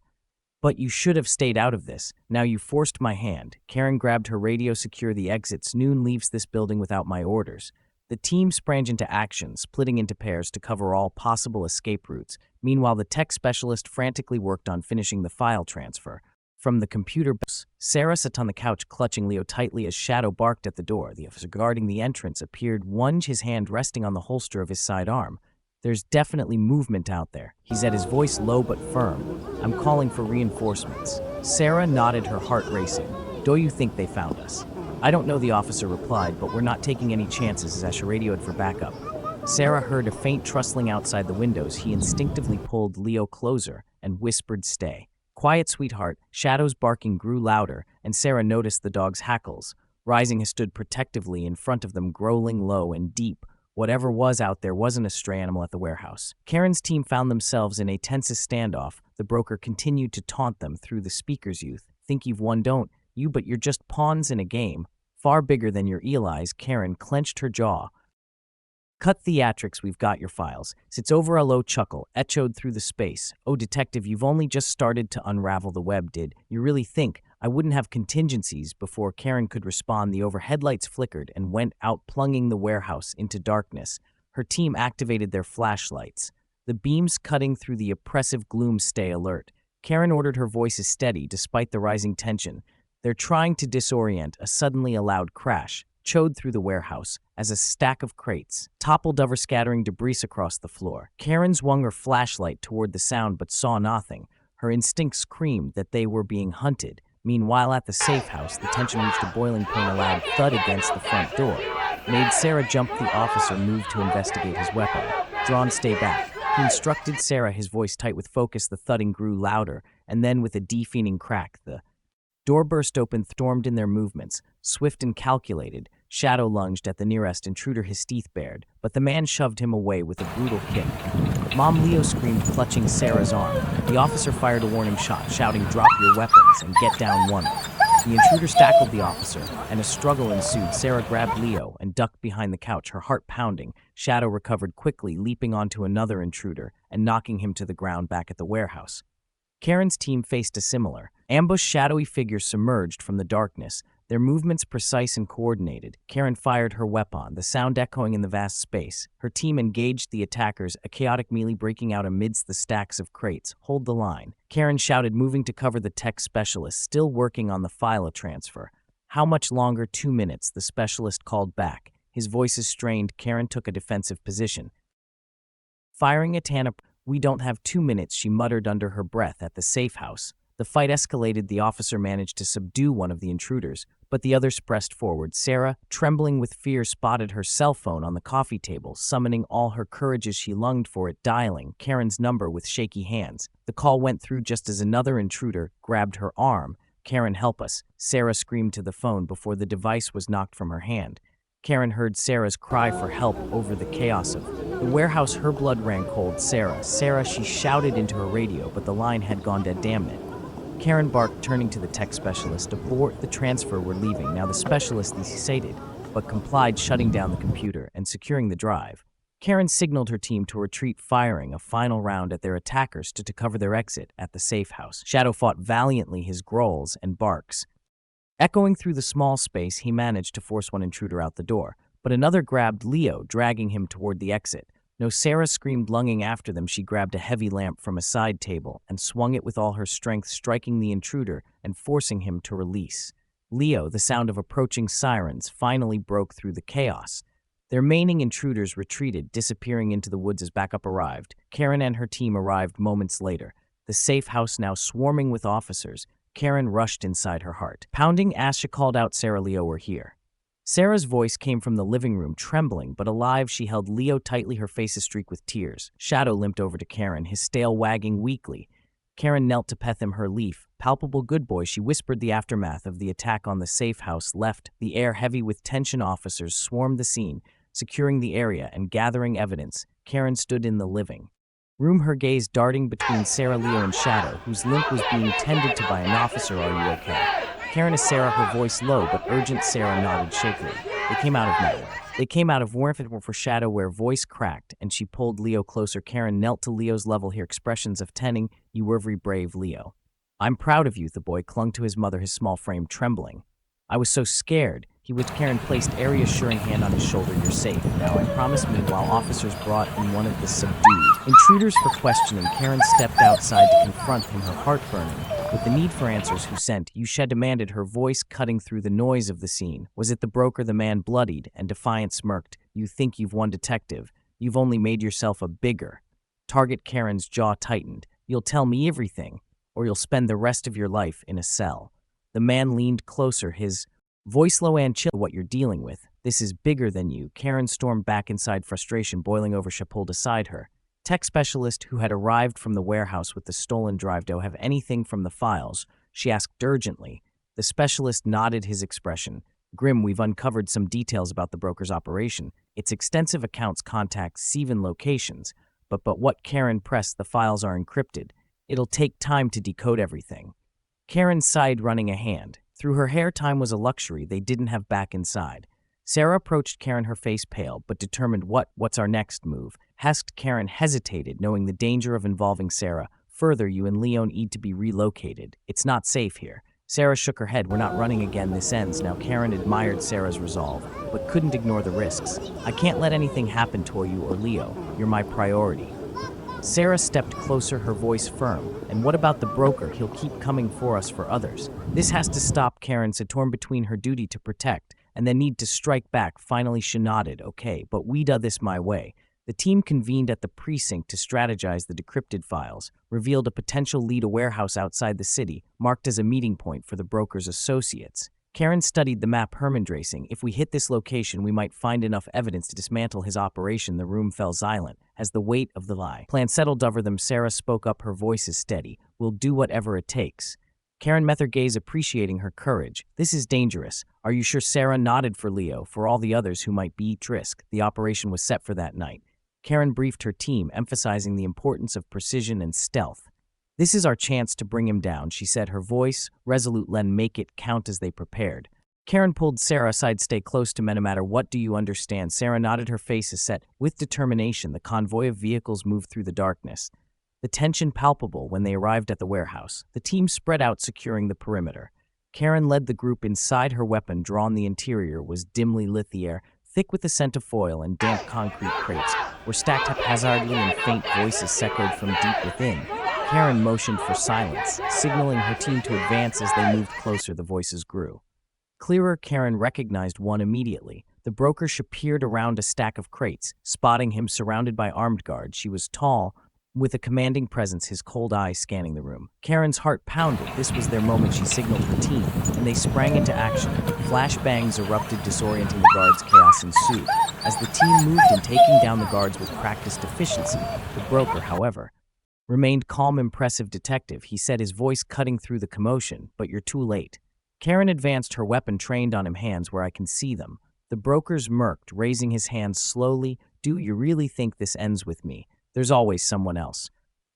But you should have stayed out of this. Now you forced my hand. Karen grabbed her radio. Secure the exits. Noon leaves this building without my orders. The team sprang into action, splitting into pairs to cover all possible escape routes. Meanwhile, the tech specialist frantically worked on finishing the file transfer. From the computer, Sarah sat on the couch, clutching Leo tightly as Shadow barked at the door. The officer guarding the entrance appeared, his hand resting on the holster of his sidearm. There's definitely movement out there, he said, his voice low but firm. I'm calling for reinforcements. Sarah nodded, her heart racing. Do you think they found us? I don't know, the officer replied, but we're not taking any chances. As she radioed for backup, Sarah heard a faint rustling outside the windows. He instinctively pulled Leo closer and whispered, stay quiet, sweetheart. Shadow's barking grew louder, and Sarah noticed the dog's hackles. Rising, he stood protectively in front of them, growling low and deep. Whatever was out there wasn't a stray animal at the warehouse. Karen's team found themselves in a tense standoff. The broker continued to taunt them through the speakers. Youth, think you've won, don't you? But you're just pawns in a game far bigger than your Eli's. Karen clenched her jaw. Cut theatrics, we've got your files. Sits over. A low chuckle echoed through the space. Oh, detective, you've only just started to unravel the web. Did you really think I wouldn't have contingencies? Before Karen could respond, the overhead lights flickered and went out, plunging the warehouse into darkness. Her team activated their flashlights, the beams cutting through the oppressive gloom. Stay alert, Karen ordered, her voice steady despite the rising tension. They're trying to disorient. A suddenly a loud crash chode through the warehouse as a stack of crates toppled over, scattering debris across the floor. Karen swung her flashlight toward the sound but saw nothing. Her instincts screamed that they were being hunted. Meanwhile, at the safe house, the tension reached a boiling point. A loud thud against the front door made Sarah jump. The officer moved to investigate his weapon. Drawn, stay back, he instructed Sarah, his voice tight with focus. The thudding grew louder, and then with a deafening crack, the door burst open. Stormed in their movements, swift and calculated. Shadow lunged at the nearest intruder, his teeth bared, but the man shoved him away with a brutal kick. Mom, Leo screamed, clutching Sarah's arm. The officer fired a warning shot, shouting, drop your weapons and get down one. The intruders tackled the officer, and a struggle ensued. Sarah grabbed Leo and ducked behind the couch, her heart pounding. Shadow recovered quickly, leaping onto another intruder and knocking him to the ground back at the warehouse. Karen's team faced a similar ambush. Shadowy figures submerged from the darkness, their movements precise and coordinated. Karen fired her weapon, the sound echoing in the vast space. Her team engaged the attackers, a chaotic melee breaking out amidst the stacks of crates. Hold the line, Karen shouted, moving to cover the tech specialist, still working on the file transfer. How much longer? 2 minutes, the specialist called back. His voice is strained. Karen took a defensive position, firing at Hannah. We don't have 2 minutes, she muttered under her breath. At the safe house, the fight escalated. The officer managed to subdue one of the intruders, but the others pressed forward. Sarah, trembling with fear, spotted her cell phone on the coffee table, summoning all her courage as she lunged for it, dialing Karen's number with shaky hands. The call went through just as another intruder grabbed her arm. "Karen, help us," Sarah screamed to the phone before the device was knocked from her hand. Karen heard Sarah's cry for help over the chaos of the warehouse. Her blood ran cold. Sarah, she shouted into her radio, but the line had gone dead. "Damn it." Karen barked, turning to the tech specialist. "Abort the transfer, we're leaving." Now the specialist hesitated, but complied, shutting down the computer and securing the drive. Karen signaled her team to retreat, firing a final round at their attackers to cover their exit at the safe house. Shadow fought valiantly, his growls and barks echoing through the small space. He managed to force one intruder out the door, but another grabbed Leo, dragging him toward the exit. No, Sarah screamed, lunging after them. She grabbed a heavy lamp from a side table and swung it with all her strength, striking the intruder and forcing him to release. Leo, the sound of approaching sirens, finally broke through the chaos. Their remaining intruders retreated, disappearing into the woods as backup arrived. Karen and her team arrived moments later, the safe house now swarming with officers. Karen rushed inside, her heart pounding as she called out, "Sarah, Leo, we're here." Sarah's voice came from the living room, trembling but alive. She held Leo tightly, her face streaked with tears. Shadow limped over to Karen, his tail wagging weakly. Karen knelt to pet him, her leaf, palpable good boy. She whispered. The aftermath of the attack on the safe house left the air heavy with tension. Officers swarmed the scene, securing the area and gathering evidence. Karen stood in the living room, her gaze darting between Sarah, Leo, and Shadow, whose limp was being tended to by an officer. "Are you okay?" Karen is Sarah, her voice low but urgent. Sarah nodded shakily. They came out of nowhere. They came out of where it were for Shadow, where voice cracked, and she pulled Leo closer. Karen knelt to Leo's level, her expressions of tending. "You were very brave, Leo. I'm proud of you." The boy clung to his mother, his small frame trembling. "I was so scared." He which Karen placed a reassuring hand on his shoulder. "You're safe now, I promise." Meanwhile, officers brought in one of the subdued intruders for questioning. Karen stepped outside to confront him, her heart burning with the need for answers. "Who sent you?" she demanded, her voice cutting through the noise of the scene. "Was it the broker?" The man, bloodied and defiant, smirked. "You think you've won, detective? You've only made yourself a bigger target." Karen's jaw tightened. "You'll tell me everything, or you'll spend the rest of your life in a cell." The man leaned closer, his voice low and chill. "What you're dealing with, this is bigger than you." Karen stormed back inside, frustration boiling over. She pulled aside her tech specialist, who had arrived from the warehouse with the stolen drive. "Do you have anything from the files?" she asked urgently. The specialist nodded, his expression grim. "We've uncovered some details about the broker's operation, its extensive accounts, contacts, even locations. But what?" Karen pressed. "The files are encrypted. It'll take time to decode everything." Karen sighed, running a hand through her hair. Time was a luxury they didn't have back inside. Sarah approached Karen, her face pale but determined. What's our next move?" asked Karen, hesitated, knowing the danger of involving Sarah. "Further, you and Leo need to be relocated. It's not safe here." Sarah shook her head. "We're not running again. This ends now." Karen admired Sarah's resolve, but couldn't ignore the risks. "I can't let anything happen to you or Leo. You're my priority." Sarah stepped closer, her voice firm. "And what about the broker? He'll keep coming for us, for others." "This has to stop." Karen said, torn between her duty to protect and the need to strike back. Finally, she nodded. "Okay, but we do this my way." The team convened at the precinct to strategize. The decrypted files revealed a potential lead, a warehouse outside the city, marked as a meeting point for the broker's associates. Karen studied the map, Hermandracing. "If we hit this location, we might find enough evidence to dismantle his operation." The room fell silent as the weight of the lie plan settled over them. Sarah spoke up, her voice is steady. "We'll do whatever it takes." Karen met their gaze, appreciating her courage. "This is dangerous." "Are you sure?" Sarah nodded. "For Leo, for all the others who might be at risk." The operation was set for that night. Karen briefed her team, emphasizing the importance of precision and stealth. "This is our chance to bring him down," she said, her voice resolute. "Len, make it count." As they prepared, Karen pulled Sarah aside. "Stay close to me no matter what. Do you understand?" Sarah nodded, her face set with determination. The convoy of vehicles moved through the darkness, the tension palpable. When they arrived at the warehouse, the team spread out, securing the perimeter. Karen led the group inside, her weapon drawn. The interior was dimly lit. The air, thick with the scent of foil and damp concrete crates, were stacked haphazardly, and faint voices echoed from deep within. Karen motioned for silence, signaling her team to advance. As they moved closer, the voices grew clearer. Karen recognized one immediately. The broker. She peered around a stack of crates, spotting him surrounded by armed guards. She was tall, with a commanding presence, his cold eyes scanning the room. Karen's heart pounded. This was their moment. She signaled her team, and they sprang into action. Flashbangs erupted, disorienting the guards. Chaos ensued. As the team moved in, taking down the guards with practiced efficiency, the broker, however, remained calm. Impressive detective, he said, his voice cutting through the commotion, but you're too late. Karen advanced, her weapon trained on him. Hands where I can see them. The broker smirked, raising his hands slowly. Do you really think this ends with me? There's always someone else.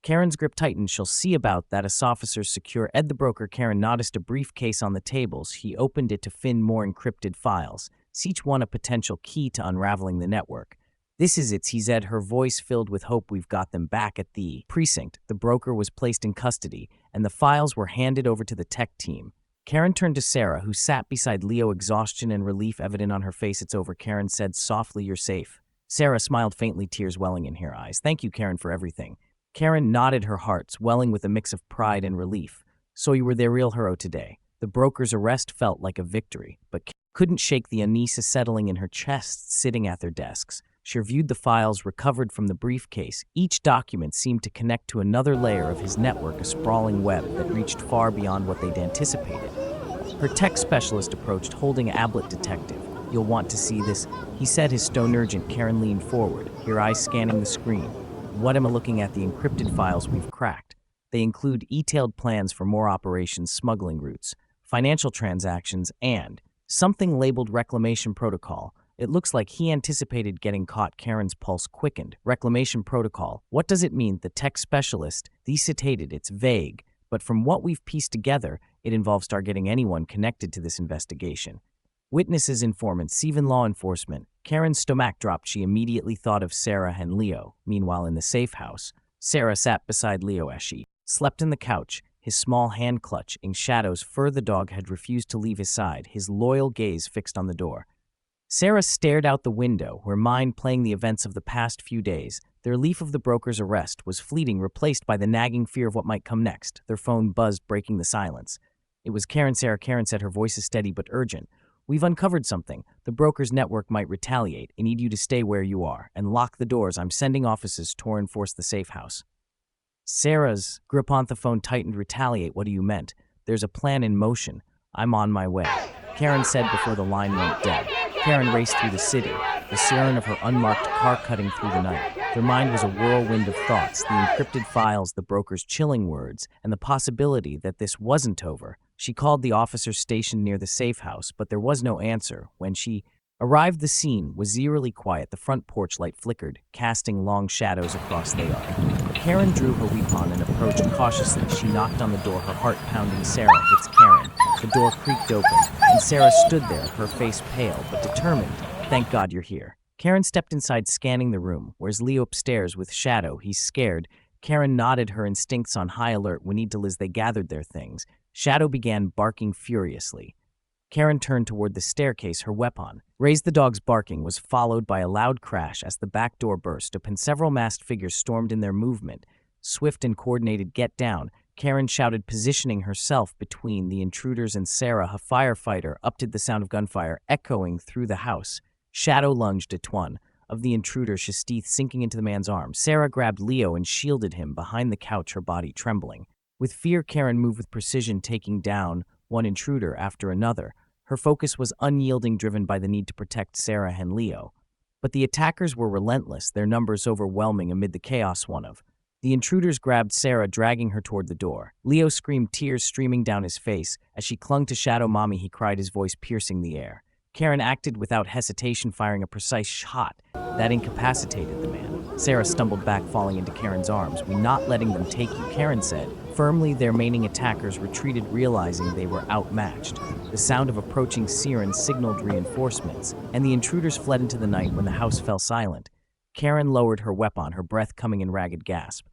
Karen's grip tightened. She'll see about that. Us officers secure Ed the broker. Karen noticed a briefcase on the tables. He opened it to find more encrypted files, each one a potential key to unraveling the network. This is it, he said, her voice filled with hope. We've got them back at the precinct. The broker was placed in custody, and the files were handed over to the tech team. Karen turned to Sarah, who sat beside Leo, exhaustion and relief evident on her face. It's over, Karen said softly. You're safe. Sarah smiled faintly, tears welling in her eyes. Thank you, Karen, for everything. Karen nodded, her heart swelling with a mix of pride and relief. So you were their real hero today. The broker's arrest felt like a victory, but couldn't shake the unease settling in her chest. Sitting at their desks, she reviewed the files recovered from the briefcase. Each document seemed to connect to another layer of his network, a sprawling web that reached far beyond what they'd anticipated. Her tech specialist approached, holding Ablet. Detective, you'll want to see this, he said, his tone urgent. Karen leaned forward, her eyes scanning the screen. What am I looking at? The encrypted files we've cracked. They include detailed plans for more operations, smuggling routes, financial transactions, and something labeled reclamation protocol. It looks like he anticipated getting caught. Karen's pulse quickened. Reclamation protocol. What does it mean? The tech specialist hesitated. It's vague, but from what we've pieced together, it involves targeting anyone connected to this investigation. Witnesses, informants, even law enforcement. Karen's stomach dropped. She immediately thought of Sarah and Leo. Meanwhile, in the safe house, Sarah sat beside Leo as she slept in the couch, his small hand clutching shadows. The dog had refused to leave his side, his loyal gaze fixed on the door. Sarah stared out the window, her mind playing the events of the past few days. The relief of the broker's arrest was fleeting, replaced by the nagging fear of what might come next. Their phone buzzed, breaking the silence. It was Karen. Sarah, Karen said, her voice is steady but urgent. We've uncovered something. The broker's network might retaliate. I need you to stay where you are and lock the doors. I'm sending officers to reinforce the safe house. Sarah's grip on the phone tightened. Retaliate? What do you meant? There's a plan in motion. I'm on my way, Karen said before the line went dead. Karen raced through the city, the siren of her unmarked car cutting through the night. Their mind was a whirlwind of thoughts, the encrypted files, the broker's chilling words, and the possibility that this wasn't over. She called the officers stationed near the safe house, but there was no answer. When she arrived, the scene was eerily quiet. The front porch light flickered, casting long shadows across the yard. Karen drew her weapon and approached cautiously. She knocked on the door, her heart pounding. Sarah, it's Karen. The door creaked open, and Sarah stood there, her face pale but determined. Thank God you're here. Karen stepped inside, scanning the room. Where's Leo? Upstairs with Shadow. He's scared. Karen nodded, her instincts on high alert. We need to. As they gathered their things, Shadow began barking furiously. Karen turned toward the staircase, her weapon raised. The dog's barking was followed by a loud crash as the back door burst open. Several masked figures stormed in, their movement swift and coordinated. Get down, Karen shouted, positioning herself between the intruders and Sarah. A firefighter upped the sound of gunfire echoing through the house. Shadow lunged at one of the intruders, his teeth sinking into the man's arm. Sarah grabbed Leo and shielded him behind the couch, her body trembling. With fear, Karen moved with precision, taking down one intruder after another. Her focus was unyielding, driven by the need to protect Sarah and Leo. But the attackers were relentless, their numbers overwhelming. Amid the chaos, one of the intruders grabbed Sarah, dragging her toward the door. Leo screamed, tears streaming down his face. As she clung to Shadow, "Mommy," he cried, his voice piercing the air. Karen acted without hesitation, firing a precise shot that incapacitated the man. Sarah stumbled back, falling into Karen's arms. "We're not letting them take you," Karen said firmly. Their remaining attackers retreated, realizing they were outmatched. The sound of approaching sirens signaled reinforcements, and the intruders fled into the night. When the house fell silent, Karen lowered her weapon, her breath coming in ragged gasps.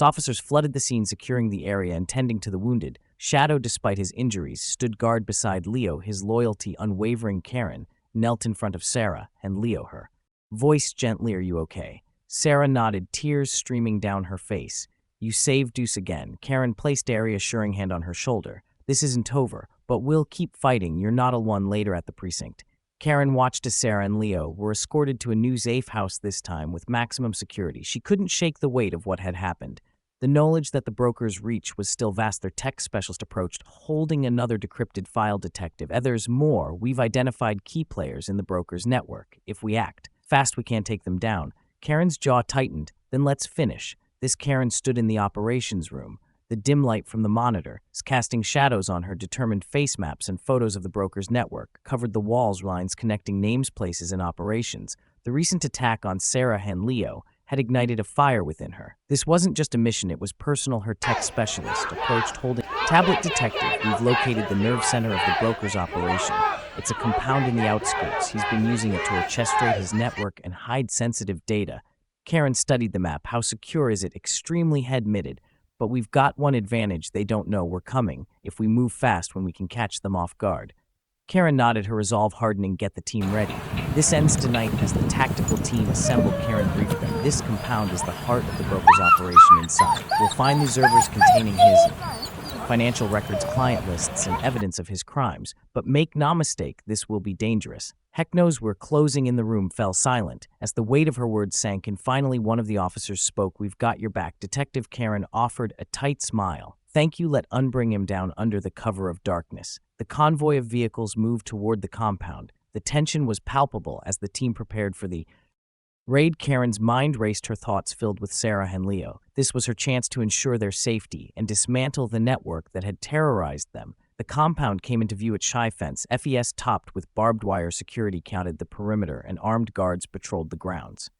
Officers flooded the scene, securing the area and tending to the wounded. Shadow, despite his injuries, stood guard beside Leo, his loyalty unwavering. Karen knelt in front of Sarah and Leo, her voice gently. "Are you okay?" Sarah nodded, tears streaming down her face. "You saved Deuce again." Karen placed a reassuring hand on her shoulder. "This isn't over, but we'll keep fighting. You're not alone." Later at the precinct, Karen watched as Sarah and Leo were escorted to a new safe house this time with maximum security. She couldn't shake the weight of what had happened. The knowledge that the broker's reach was still vast, their tech specialist approached, holding another decrypted file. Detective, there's more. We've identified key players in the broker's network. If we act fast, we can't take them down. Karen's jaw tightened. Then let's finish. This Karen stood in the operations room. The dim light from the monitor, casting shadows on her, determined face maps and photos of the broker's network, covered the walls, lines connecting names, places, and operations. The recent attack on Sarah and Leo had ignited a fire within her. This wasn't just a mission, it was personal. Her tech specialist approached, holding tablet. Detective, we've located the nerve center of the broker's operation. It's a compound in the outskirts. He's been using it to orchestrate his network and hide sensitive data. Karen studied the map. How secure is it? Extremely, head admitted. But we've got one advantage. They don't know we're coming. If we move fast, when we can catch them off guard. Karen nodded, her resolve hardening. Get the team ready. This ends tonight as the tactical team assembled. Karen briefed them. This compound is the heart of the broker's operation. Inside, we'll find the servers containing his financial records, client lists, and evidence of his crimes. But make no mistake, this will be dangerous. Heck knows we're closing in. The room fell silent as the weight of her words sank, and finally one of the officers spoke. We've got your back, Detective. Karen offered a tight smile. Thank you. Let unbring him down under the cover of darkness. The convoy of vehicles moved toward the compound. The tension was palpable as the team prepared for the raid. Karen's mind raced, her thoughts filled with Sarah and Leo. This was her chance to ensure their safety and dismantle the network that had terrorized them. The compound came into view. Its shy fence, FES topped with barbed wire security, counted the perimeter, and armed guards patrolled the grounds.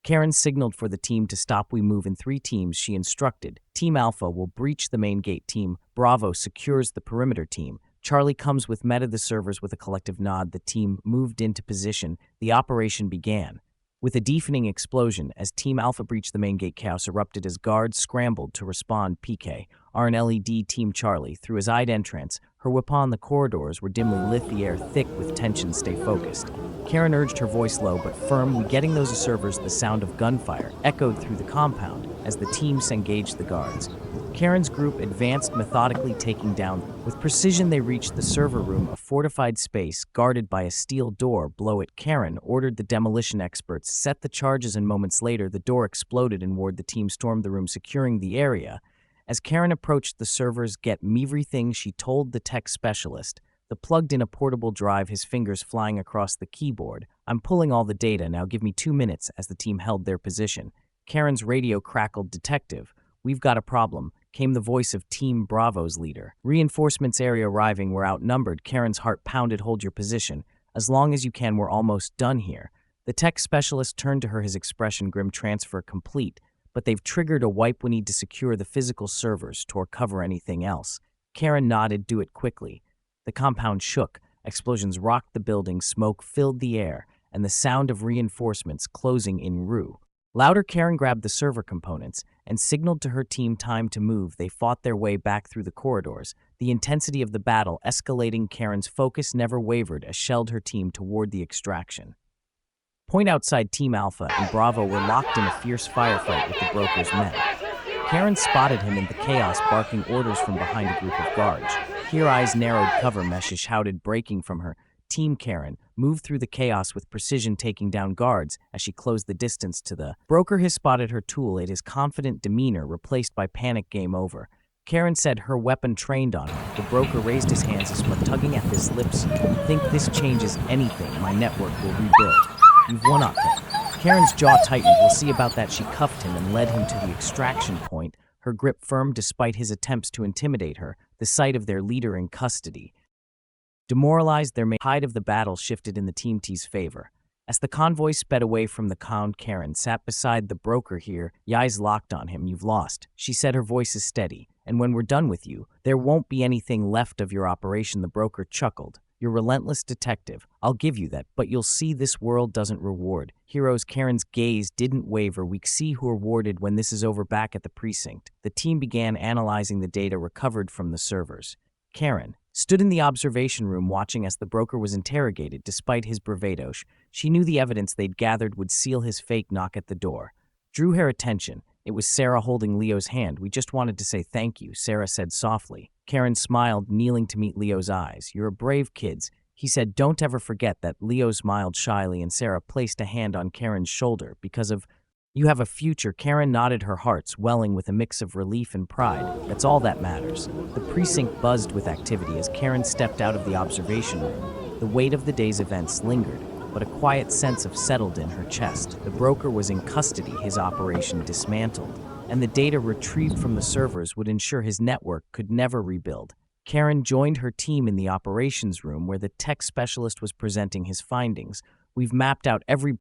Karen signaled for the team to stop. We move in 3 teams, she instructed. Team Alpha will breach the main gate. Team Bravo secures the perimeter. Team Charlie comes with Meta the servers. With a collective nod, the team moved into position. The operation began. With a deafening explosion, as Team Alpha breached the main gate, chaos erupted as guards scrambled to respond. PK, RNLED Team Charlie, through his eyed entrance, her weapon. The corridors were dimly lit, the air thick with tension. Stay focused. Karen urged, her voice low but firm. We getting those servers. The sound of gunfire echoed through the compound as the teams engaged the guards. Karen's group advanced methodically, taking down. With precision, they reached the server room, a fortified space guarded by a steel door. Below it, Karen ordered the demolition experts set the charges, and moments later, the door exploded inward. The team stormed the room, securing the area. As Karen approached the servers, get me everything, she told the tech specialist. The plugged in a portable drive, his fingers flying across the keyboard. I'm pulling all the data, now give me 2 minutes. As the team held their position, Karen's radio crackled. Detective, we've got a problem, came the voice of Team Bravo's leader. Reinforcements area arriving, we're outnumbered. Karen's heart pounded. Hold your position. As long as you can, we're almost done here. The tech specialist turned to her, his expression grim. Transfer complete, but they've triggered a wipe. We need to secure the physical servers to cover anything else. Karen nodded. Do it quickly. The compound shook. Explosions rocked the building, smoke filled the air, and the sound of reinforcements closing in row. Louder. Karen grabbed the server components and signaled to her team time to move. They fought their way back through the corridors, the intensity of the battle escalating. Karen's focus never wavered as shelled her team toward the extraction point. Outside, Team Alpha and Bravo were locked in a fierce firefight with the broker's men. Karen spotted him in the chaos, barking orders from behind a group of guards. Here, eyes narrowed. Cover me, she shouted, breaking from her team. Karen moved through the chaos with precision, taking down guards as she closed the distance to the broker. Has spotted her tool, it his confident demeanor replaced by panic. Game over, Karen said, her weapon trained on her. The broker raised his hands, tugging at his lips. Think this changes anything? My network will rebuild. You've one up him. Karen's jaw tightened. We'll see about that. She cuffed him and led him to the extraction point, her grip firm despite his attempts to intimidate her. The sight of their leader in custody demoralized their tide of the battle shifted in the Team T's favor. As the convoy sped away from the count, Karen sat beside the broker here, eyes locked on him. You've lost, she said, her voice is steady. And when we're done with you, there won't be anything left of your operation. The broker chuckled. You're relentless, Detective. I'll give you that, but you'll see this world doesn't reward heroes. Karen's gaze didn't waver. We see who are rewarded when this is over. Back at the precinct, the team began analyzing the data recovered from the servers. Karen stood in the observation room watching as the broker was interrogated. Despite his bravado, she knew the evidence they'd gathered would seal his fake. Knock at the door drew her attention. It was Sarah holding Leo's hand. We just wanted to say thank you, Sarah said softly. Karen smiled, kneeling to meet Leo's eyes. You're a brave kids. He said, "Don't ever forget that." Leo smiled shyly and Sarah placed a hand on Karen's shoulder. "Because of you have a future." Karen nodded, her heart swelling with a mix of relief and pride. "That's all that matters." The precinct buzzed with activity as Karen stepped out of the observation room. The weight of the day's events lingered, but a quiet sense of settled in her chest. The broker was in custody, his operation dismantled, and the data retrieved from the servers would ensure his network could never rebuild. Karen joined her team in the operations room where the tech specialist was presenting his findings. "We've mapped out every